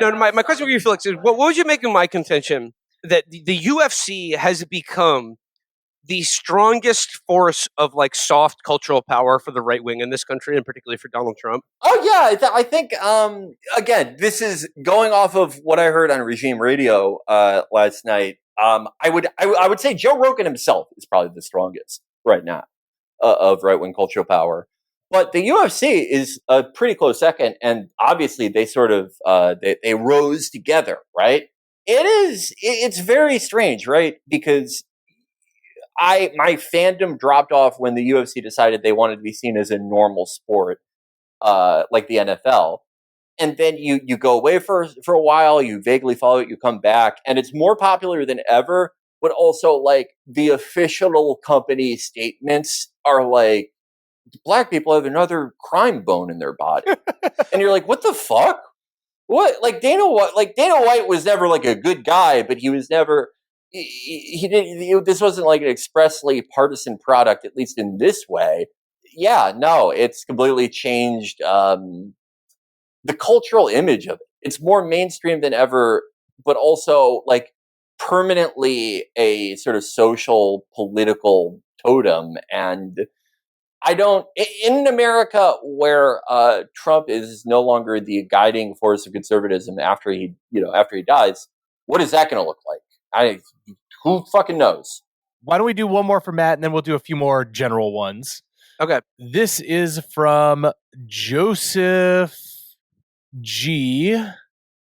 No, my question for you, Felix, is what would you make of my contention that the UFC has become the strongest force of like soft cultural power for the right wing in this country, and particularly for Donald Trump? Oh yeah, I think again, this is going off of what I heard on Regime Radio last night. I would say Joe Rogan himself is probably the strongest right now of right wing cultural power, but the UFC is a pretty close second, and obviously they sort of they rose together, right? It's very strange, right? Because my fandom dropped off when the UFC decided they wanted to be seen as a normal sport, like the NFL. And then you go away for a while, you vaguely follow it, you come back, and it's more popular than ever. But also, like, the official company statements are like, black people have another crime bone in their body, and you're like, what the fuck? What? Like Dana White was never like a good guy, but he was never. He didn't. This wasn't like an expressly partisan product, at least in this way. Yeah, no, it's completely changed the cultural image of it. It's more mainstream than ever, but also like permanently a sort of social political totem. And I don't, in America, where Trump is no longer the guiding force of conservatism after he dies, what is that going to look like? Who fucking knows? Why don't we do one more for Matt, and then we'll do a few more general ones. Okay. This is from Joseph G.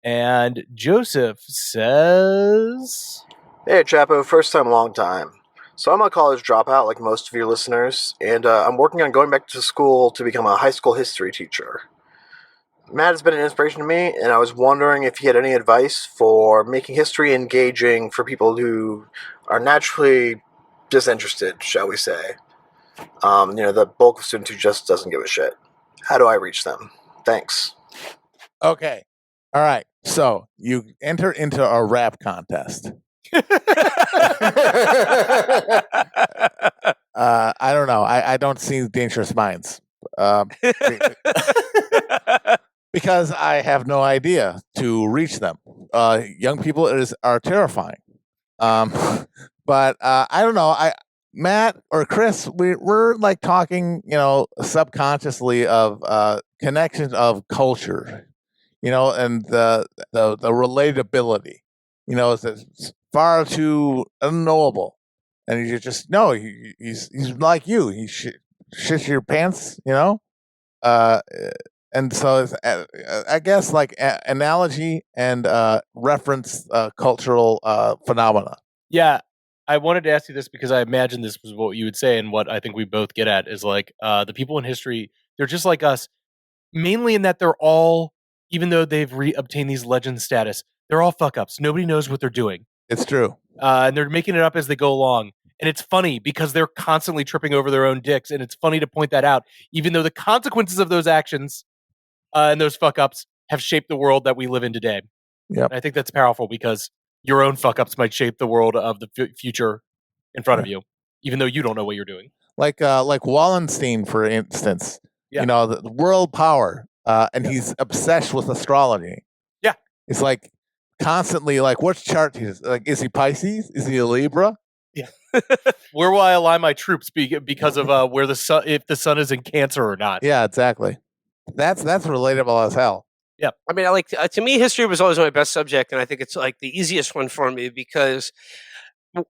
And Joseph says, Hey, Chapo, first time, long time. So I'm a college dropout like most of your listeners, and I'm working on going back to school to become a high school history teacher. Matt has been an inspiration to me, and I was wondering if he had any advice for making history engaging for people who are naturally disinterested, shall we say. The bulk of students who just doesn't give a shit. How do I reach them? Thanks. Okay. All right. So you enter into a rap contest. I don't know. I don't see Dangerous Minds. Because I have no idea to reach them. Young people are terrifying. But I don't know. Matt or Chris, we're like talking, subconsciously of connections of culture, and the relatability, it's far too unknowable, and you just know he's like you. He shits your pants, and so it's, I guess like analogy and reference cultural phenomena. Yeah, I wanted to ask you this because I imagine this was what you would say, and what I think we both get at is like the people in history, they're just like us, mainly in that they're all, even though they've obtained these legend status, they're all fuck ups. Nobody knows what they're doing. It's true. And they're making it up as they go along. And it's funny because they're constantly tripping over their own dicks. And it's funny to point that out, even though the consequences of those actions and those fuck ups have shaped the world that we live in today. Yep. I think that's powerful because your own fuck ups might shape the world of the future in front of you, even though you don't know what you're doing. Like Wallenstein, for instance, the world power, and he's obsessed with astrology. Yeah. It's like constantly like, which chart is like, is he Pisces? Is he a Libra? Yeah. Where will I align my troops because of where the sun, if the sun is in Cancer or not? Yeah, exactly. That's relatable as hell. Yeah. I mean, to me, history was always my best subject, and I think it's like the easiest one for me because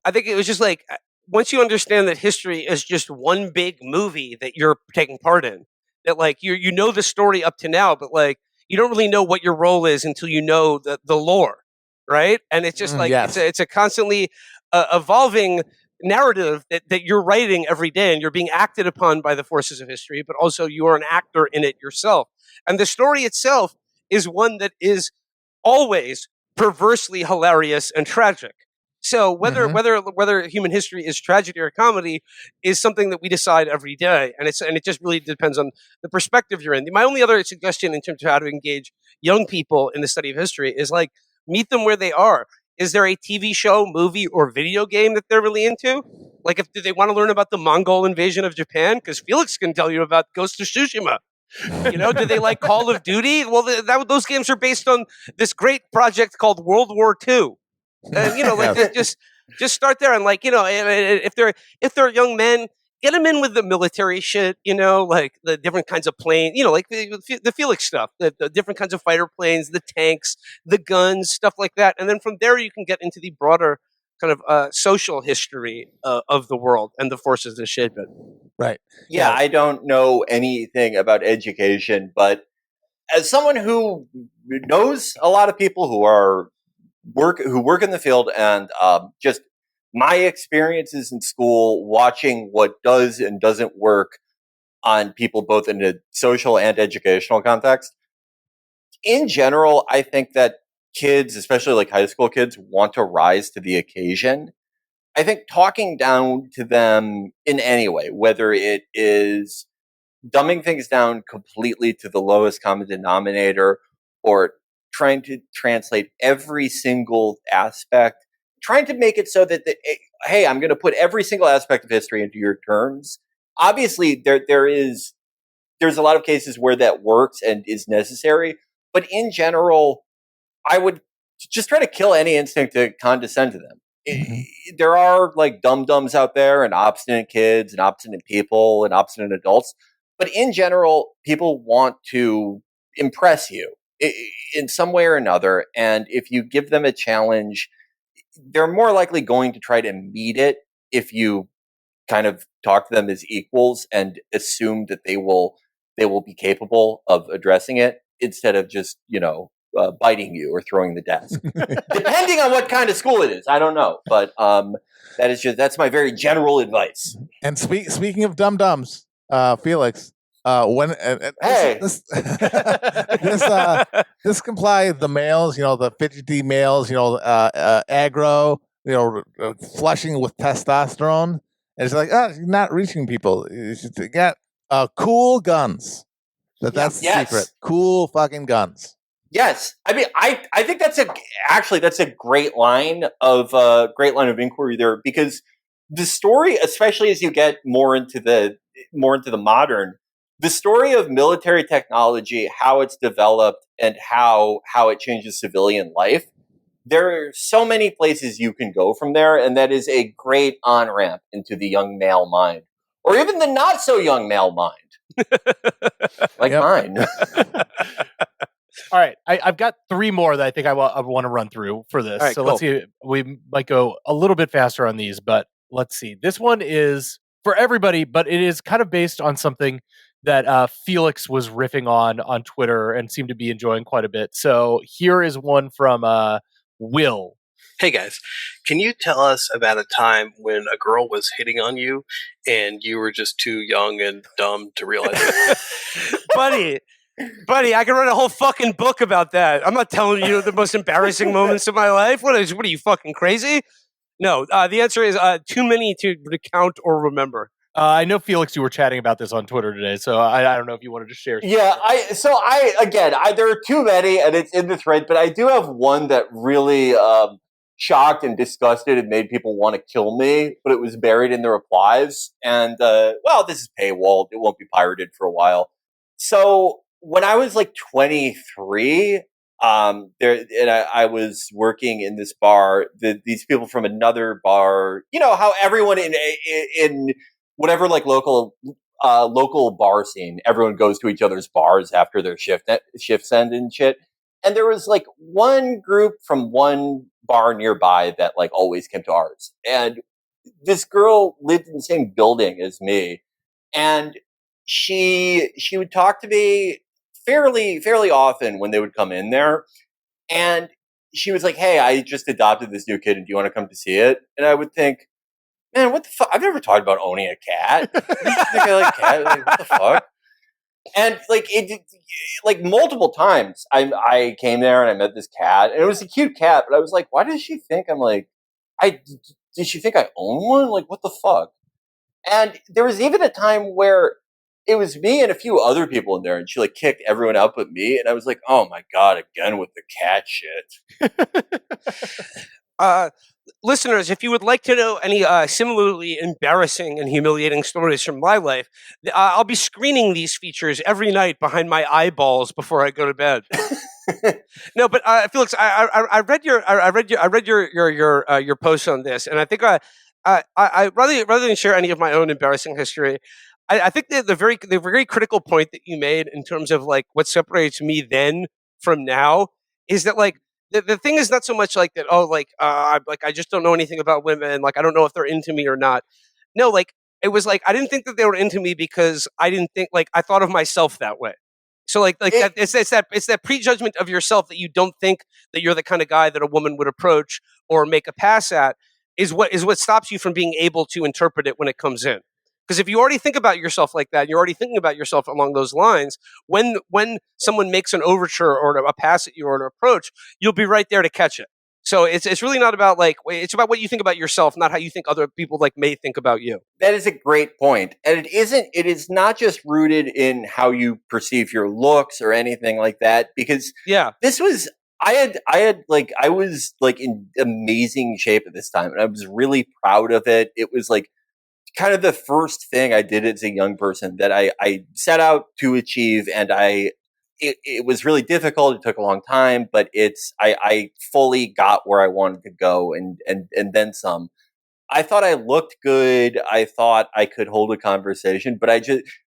I think it was just like once you understand that history is just one big movie that you're taking part in, that like you know the story up to now, but like you don't really know what your role is until you know the lore, right? And it's just like yes. it's a constantly evolving narrative that you're writing every day, and you're being acted upon by the forces of history, but also you are an actor in it yourself. And the story itself is one that is always perversely hilarious and tragic. So whether human history is tragedy or comedy is something that we decide every day, and it just really depends on the perspective you're in. My only other suggestion in terms of how to engage young people in the study of history is like meet them where they are. Is there a TV show, movie, or video game that they're really into? Like, do they want to learn about the Mongol invasion of Japan? Because Felix can tell you about Ghost of Tsushima. Do they like Call of Duty? Well, those games are based on this great project called World War II. And just start there, and and if they're young men, get them in with the military shit, like the different kinds of planes, like the Felix stuff, the different kinds of fighter planes, the tanks, the guns, stuff like that. And then from there, you can get into the broader kind of social history of the world and the forces that shape it. Right. Yeah, I don't know anything about education, but as someone who knows a lot of people who work in the field, and just my experiences in school, watching what does and doesn't work on people both in a social and educational context. In general, I think that kids, especially like high school kids, want to rise to the occasion. I think talking down to them in any way, whether it is dumbing things down completely to the lowest common denominator, or trying to translate every single aspect, trying to make it so that, hey, I'm going to put every single aspect of history into your terms. Obviously, there's a lot of cases where that works and is necessary, but in general, I would just try to kill any instinct to condescend to them. There are like dum-dums out there, and obstinate kids and obstinate people and obstinate adults. But in general, people want to impress you in some way or another. And if you give them a challenge, they're more likely going to try to meet it if you kind of talk to them as equals and assume that they will be capable of addressing it, instead of just, biting you or throwing the desk. Depending on what kind of school it is. I don't know. But that's my very general advice. And speaking of dum-dums, Felix, hey, this comply the males, the fidgety males, aggro, flushing with testosterone. And it's like, you're not reaching people. You should get cool guns. That's the secret. Cool fucking guns. Yes, I mean, I think that's a great line of inquiry there, because the story, especially as you get more into the modern, the story of military technology, how it's developed, and how it changes civilian life. There are so many places you can go from there, and that is a great on-ramp into the young male mind, or even the not so young male mind, like mine. All right, I've got three more that I think I want to run through for this. Right, so cool. Let's see. We might go a little bit faster on these, but let's see. This one is for everybody, but it is kind of based on something that Felix was riffing on Twitter and seemed to be enjoying quite a bit. So here is one from Will. Hey guys, can you tell us about a time when a girl was hitting on you and you were just too young and dumb to realize it? Buddy, I can write a whole fucking book about that. I'm not telling you the most embarrassing moments of my life. What are you fucking crazy? No, the answer is too many to recount or remember. I know, Felix, you were chatting about this on Twitter today, so I don't know if you wanted to share. Yeah, there are too many, and it's in the thread, but I do have one that really shocked and disgusted and made people want to kill me, but it was buried in the replies. And, this is paywalled. It won't be pirated for a while. So when I was like 23, I was working in this bar. These people from another bar, how everyone in whatever like local bar scene, everyone goes to each other's bars after their shifts end and shit. And there was like one group from one bar nearby that like always came to ours. And this girl lived in the same building as me, and she would talk to me fairly often when they would come in there. And she was like, "Hey, I just adopted this new kid, and do you want to come to see it?" And I would think, man, what the fuck? I've never talked about owning a cat. I think I like cat. Like, what the fuck? And like multiple times, I came there and I met this cat, and it was a cute cat. But I was like, why does she think I'm like? Did she think I own one? Like, what the fuck? And there was even a time where it was me and a few other people in there, and she like kicked everyone out but me. And I was like, oh my god, again with the cat shit. listeners, if you would like to know any similarly embarrassing and humiliating stories from my life, I'll be screening these features every night behind my eyeballs before I go to bed. No, but Felix, I read your post on this, and I think I rather than share any of my own embarrassing history, I think that the very critical point that you made in terms of like what separates me then from now is that like the thing is not so much like that. Oh, I just don't know anything about women. Like I don't know if they're into me or not. No, like it was like I didn't think that they were into me because I didn't think like I thought of myself that way. So it's that prejudgment of yourself that you don't think that you're the kind of guy that a woman would approach or make a pass at is what stops you from being able to interpret it when it comes in. Because if you already think about yourself like that, you're already thinking about yourself along those lines. When someone makes an overture or a pass at you or an approach, you'll be right there to catch it. So it's really not about it's about what you think about yourself, not how you think other people may think about you. That is a great point. And it is not just rooted in how you perceive your looks or anything like that, because this was, I was like in amazing shape at this time and I was really proud of it. It was like kind of the first thing I did as a young person that I set out to achieve, and it was really difficult. It took a long time, but I fully got where I wanted to go and then some. I thought I looked good. I thought I could hold a conversation, but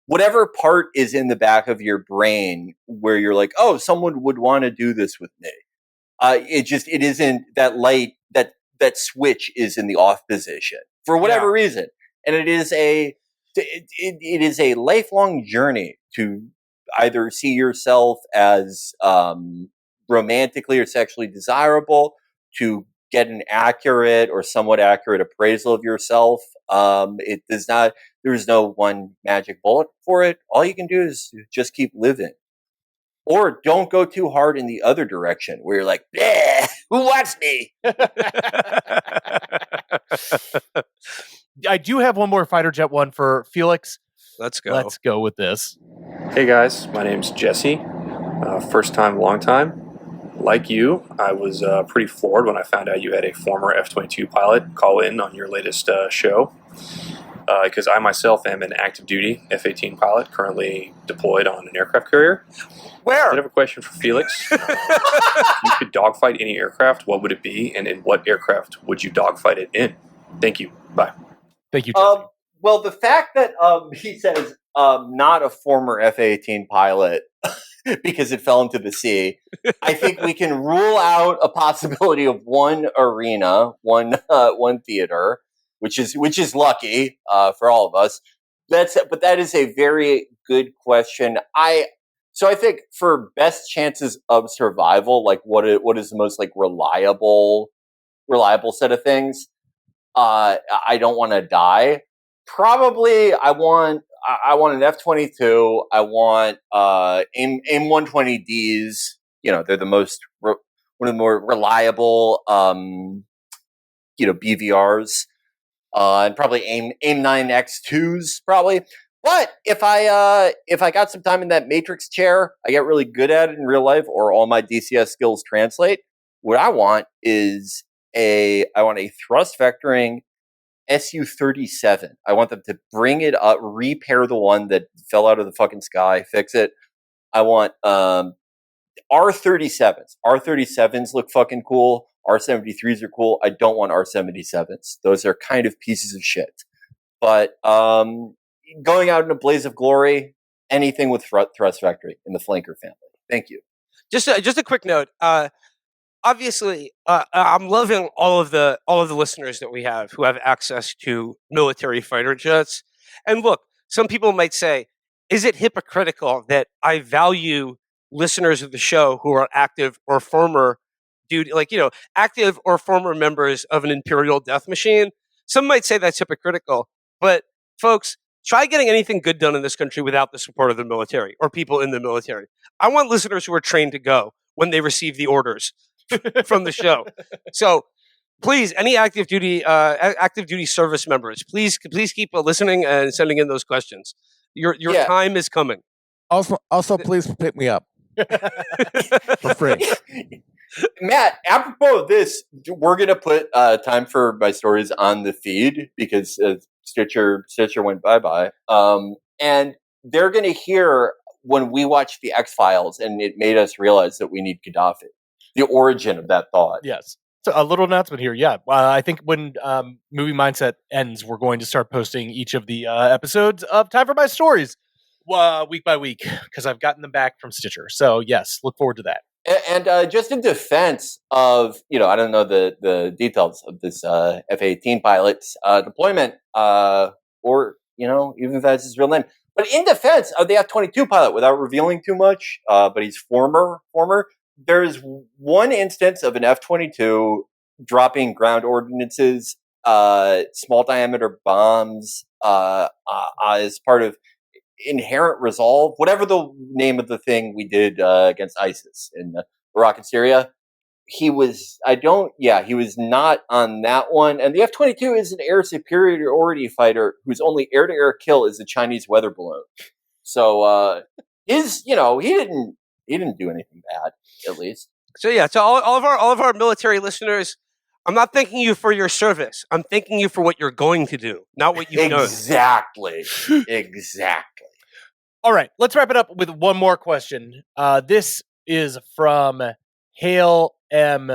whatever part is in the back of your brain where you're like, oh, someone would want to do this with me. It isn't that light, that switch is in the off position for whatever reason. And it is a lifelong journey to either see yourself as romantically or sexually desirable, to get an accurate or somewhat accurate appraisal of yourself. It does not. There is no one magic bullet for it. All you can do is just keep living, or don't go too hard in the other direction where you're like, who wants me? I do have one more fighter jet one for Felix. Let's go. Let's go with this. Hey guys, my name's Jesse. First time, long time. Like you, I was pretty floored when I found out you had a former F-22 pilot call in on your latest show. Because I myself am an active duty F-18 pilot currently deployed on an aircraft carrier. Where? I have a question for Felix. If you could dogfight any aircraft, what would it be, and in what aircraft would you dogfight it in? Thank you. Bye. Thank you, Jesse. Well, the fact that he says not a former F-18 pilot because it fell into the sea, I think we can rule out a possibility of one arena, one theater, which is lucky for all of us. But that is a very good question. So I think for best chances of survival, like what is the most like reliable set of things? I don't want to die. Probably I want an F-22. I want AIM 120Ds. You know, they're the most one of the more reliable BVRs. And probably AIM 9X2s probably. But if I got some time in that Matrix chair, I get really good at it in real life, or all my DCS skills translate. What I want is I want a thrust vectoring Su-37. I want them to bring it up, repair the one that fell out of the fucking sky, fix it. I want R-37s. R-37s look fucking cool. R-73s are cool. I don't want R-77s. Those are kind of pieces of shit. But going out in a blaze of glory, anything with thrust vectoring in the flanker family. Thank you. Just a quick note. Obviously, I'm loving all of the listeners that we have who have access to military fighter jets. And look, some people might say, is it hypocritical that I value listeners of the show who are active or former active or former members of an Imperial death machine? Some might say that's hypocritical, but folks, try getting anything good done in this country without the support of the military or people in the military. I want listeners who are trained to go when they receive the orders from the show. So please, any active duty service members, please keep listening and sending in those questions. Your time is coming. Also, please pick me up for free. Matt, apropos of this, we're going to put Time for My Stories on the feed because Stitcher went bye-bye. And they're going to hear when we watched the X-Files and it made us realize that we need Gaddafi. The origin of that thought. Yes. So a little announcement here. Yeah. I think when Movie Mindset ends, we're going to start posting each of the episodes of Time for My Stories week by week because I've gotten them back from Stitcher. So, yes, look forward to that. And just in defense of, I don't know the details of this F-18 pilot's deployment, or, even if that's his real name. But in defense of the F-22 pilot, without revealing too much, but he's former, there's one instance of an F-22 dropping ground ordinances, small diameter bombs, as part of Inherent Resolve, whatever the name of the thing we did against ISIS in Iraq and Syria. He was not on that one. And the F-22 is an air superiority fighter whose only air-to-air kill is a Chinese weather balloon. So he didn't do anything bad, at least. So yeah, to all of our military listeners, I'm not thanking you for your service. I'm thanking you for what you're going to do, not what you've done. Exactly. All right, let's wrap it up with one more question. This is from Hale M,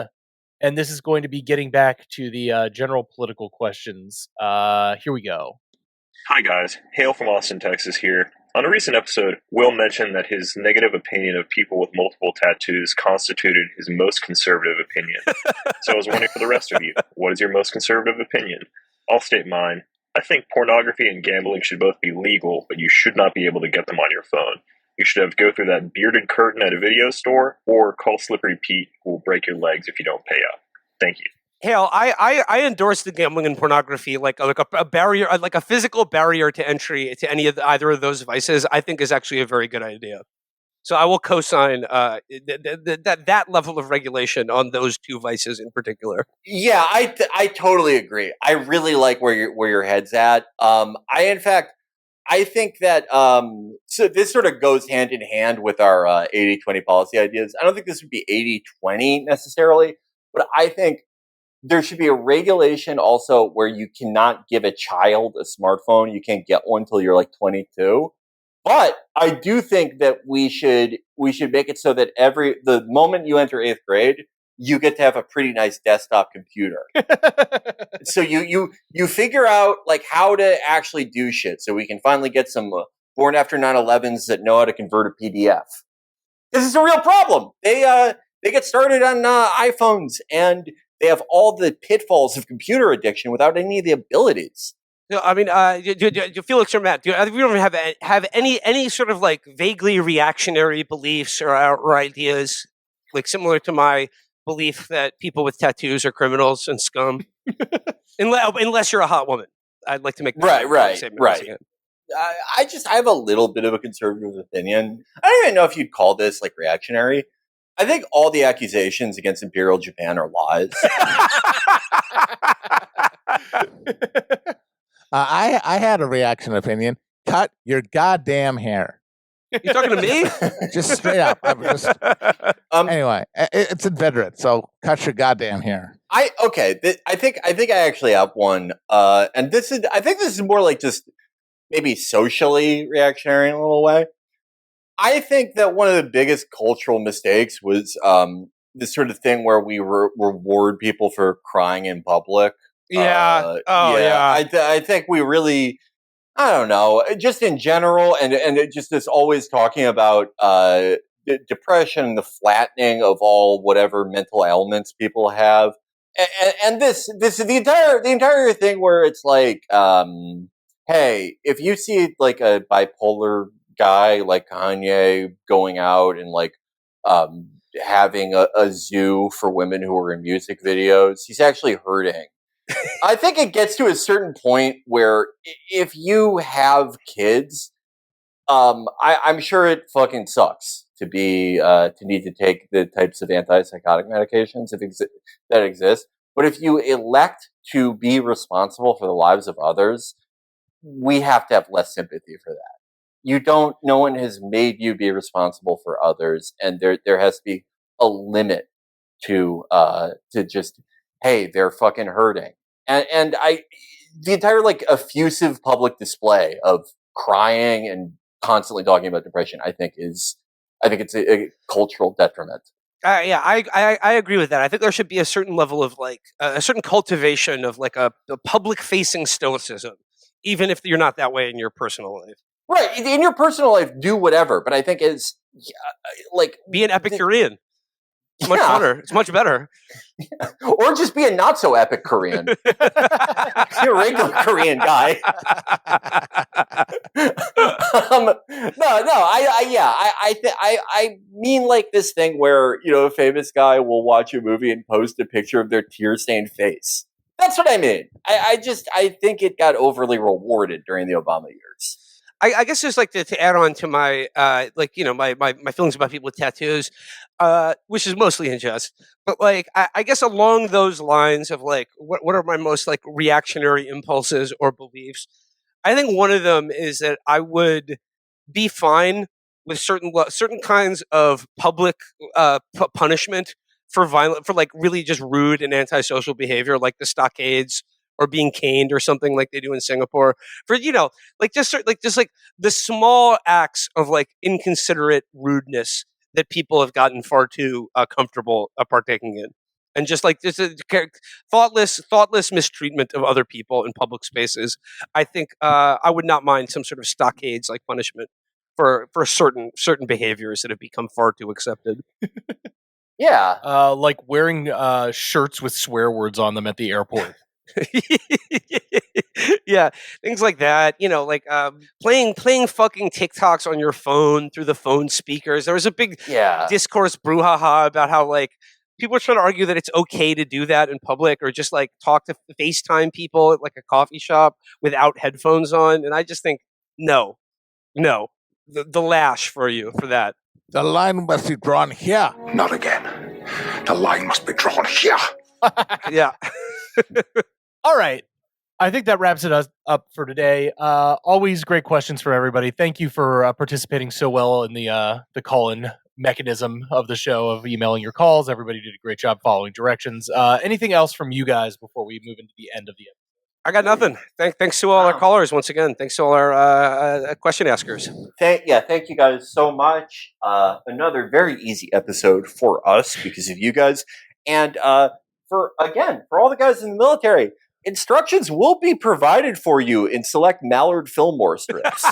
and this is going to be getting back to the general political questions. Here we go. Hi guys, Hale from Austin, Texas here. On a recent episode, Will mentioned that his negative opinion of people with multiple tattoos constituted his most conservative opinion. So I was wondering for the rest of you, what is your most conservative opinion? I'll state mine. I think pornography and gambling should both be legal, but you should not be able to get them on your phone. You should have to go through that bearded curtain at a video store, or call Slippery Pete, who will break your legs if you don't pay up. Thank you. Hale, I endorse the gambling and pornography like a barrier, like a physical barrier to entry to either of those vices. I think is actually a very good idea. So I will co-sign that level of regulation on those two vices in particular. Yeah, I totally agree. I really like where your head's at. I think that so this sort of goes hand in hand with our 80-20 policy ideas. I don't think this would be 80-20 necessarily, but I think there should be a regulation also where you cannot give a child a smartphone. You can't get one until you're like 22. But I do think that we should make it so that the moment you enter 8th grade, you get to have a pretty nice desktop computer. So you figure out like how to actually do shit. So we can finally get some born after 9/11s that know how to convert a PDF. This is a real problem. They get started on iPhones and they have all the pitfalls of computer addiction without any of the abilities. No, I mean, do Felix or Matt, do either of you have any sort of like vaguely reactionary beliefs or ideas, like similar to my belief that people with tattoos are criminals and scum? Unless you're a hot woman, I'd like to make that right. I have a little bit of a conservative opinion. I don't even know if you'd call this like reactionary. I think all the accusations against Imperial Japan are lies. I had a reaction opinion. Cut your goddamn hair. You talking to me? Just straight up. Anyway, it's inveterate, so cut your goddamn hair. I think I actually have one, and this is more like just maybe socially reactionary in a little way. I think that one of the biggest cultural mistakes was this sort of thing where we reward people for crying in public. Yeah. I think we really, I don't know, just in general, and it just is always talking about depression, the flattening of all whatever mental ailments people have, and this the entire thing where it's like, hey, if you see like a bipolar guy like Kanye going out and like having a zoo for women who are in music videos, he's actually hurting. I think it gets to a certain point where if you have kids, I'm sure it fucking sucks to be to need to take the types of antipsychotic medications that exist. But if you elect to be responsible for the lives of others, we have to have less sympathy for that. No one has made you be responsible for others, and there has to be a limit to just, hey, they're fucking hurting. And the entire like effusive public display of crying and constantly talking about depression, I think it's a cultural detriment. Yeah, I agree with that. I think there should be a certain level of like a certain cultivation of like a public facing stoicism, even if you're not that way in your personal life. Right, in your personal life, do whatever. But I think it's like be an Epicurean. It's much funner. It's much better. Or just be a not so epic Korean. Be a regular Korean guy. I mean like this thing where, you know, a famous guy will watch a movie and post a picture of their tear-stained face. That's what I mean. I think it got overly rewarded during the Obama years. I guess just like to add on to my like, you know, my feelings about people with tattoos, which is mostly unjust, but like I guess along those lines of like what are my most like reactionary impulses or beliefs, I think one of them is that I would be fine with certain kinds of public punishment for like really just rude and antisocial behavior, like the stockades or being caned or something like they do in Singapore, for, you know, like just like the small acts of like inconsiderate rudeness that people have gotten far too comfortable partaking in, and just like this thoughtless mistreatment of other people in public spaces. I think I would not mind some sort of stockades like punishment for certain behaviors that have become far too accepted. Yeah, like wearing shirts with swear words on them at the airport. Yeah, things like that. You know, like playing fucking TikToks on your phone through the phone speakers. There was a big discourse brouhaha about how like people are trying to argue that it's okay to do that in public, or just like talk to FaceTime people at like a coffee shop without headphones on. And I just think no, the lash for you for that. The line must be drawn here. Not again. The line must be drawn here. Yeah. All right. I think that wraps it up for today. Always great questions from everybody. Thank you for participating so well in the call-in mechanism of the show of emailing your calls. Everybody did a great job following directions. Anything else from you guys before we move into the end of the episode? I got nothing. Thanks to all our callers once again. Thanks to all our question askers. Thank you guys so much. Another very easy episode for us because of you guys, and for all the guys in the military, instructions will be provided for you in select Mallard Fillmore strips.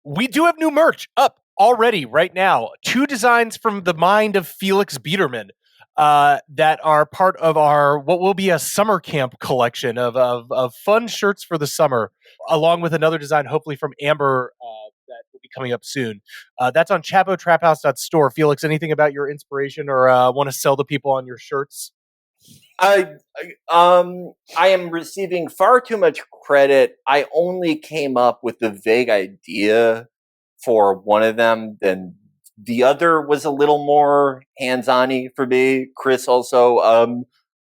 We do have new merch up already right now. 2 designs from the mind of Felix Biederman that are part of our what will be a summer camp collection of fun shirts for the summer, along with another design hopefully from Amber that will be coming up soon. That's on chapotraphouse.store. Felix, anything about your inspiration or want to sell the people on your shirts? I am receiving far too much credit. I only came up with the vague idea for one of them, then the other was a little more hands-on-y for me. Chris also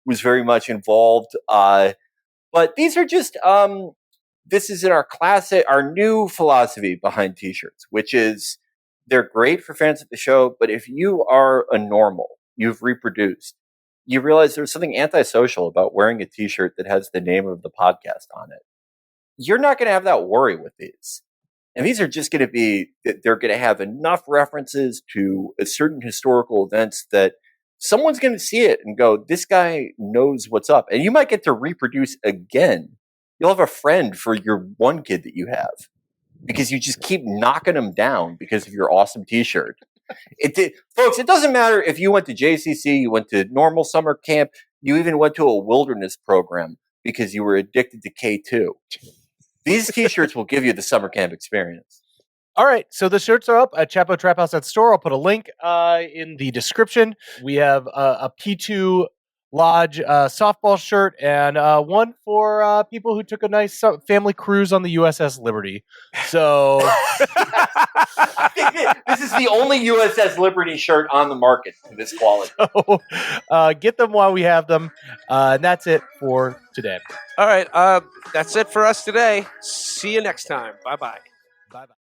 was very much involved. But these are just this is in our new philosophy behind t-shirts, which is they're great for fans of the show, but if you are a normal, you've reproduced, you realize there's something antisocial about wearing a t-shirt that has the name of the podcast on it. You're not going to have that worry with these. And these are just going to be, they're going to have enough references to a certain historical events that someone's going to see it and go, this guy knows what's up. And you might get to reproduce again. You'll have a friend for your one kid that you have because you just keep knocking them down because of your awesome t-shirt. Folks, it doesn't matter if you went to JCC, you went to normal summer camp, you even went to a wilderness program because you were addicted to K2. These t-shirts will give you the summer camp experience. All right, so the shirts are up at chapotraphouse.store. I'll put a link in the description. We have a P2 Lodge softball shirt and one for people who took a nice family cruise on the USS Liberty. So this is the only USS Liberty shirt on the market to this quality. So, get them while we have them. And that's it for today. All right, that's it for us today. See you next time. Bye-bye. Bye-bye.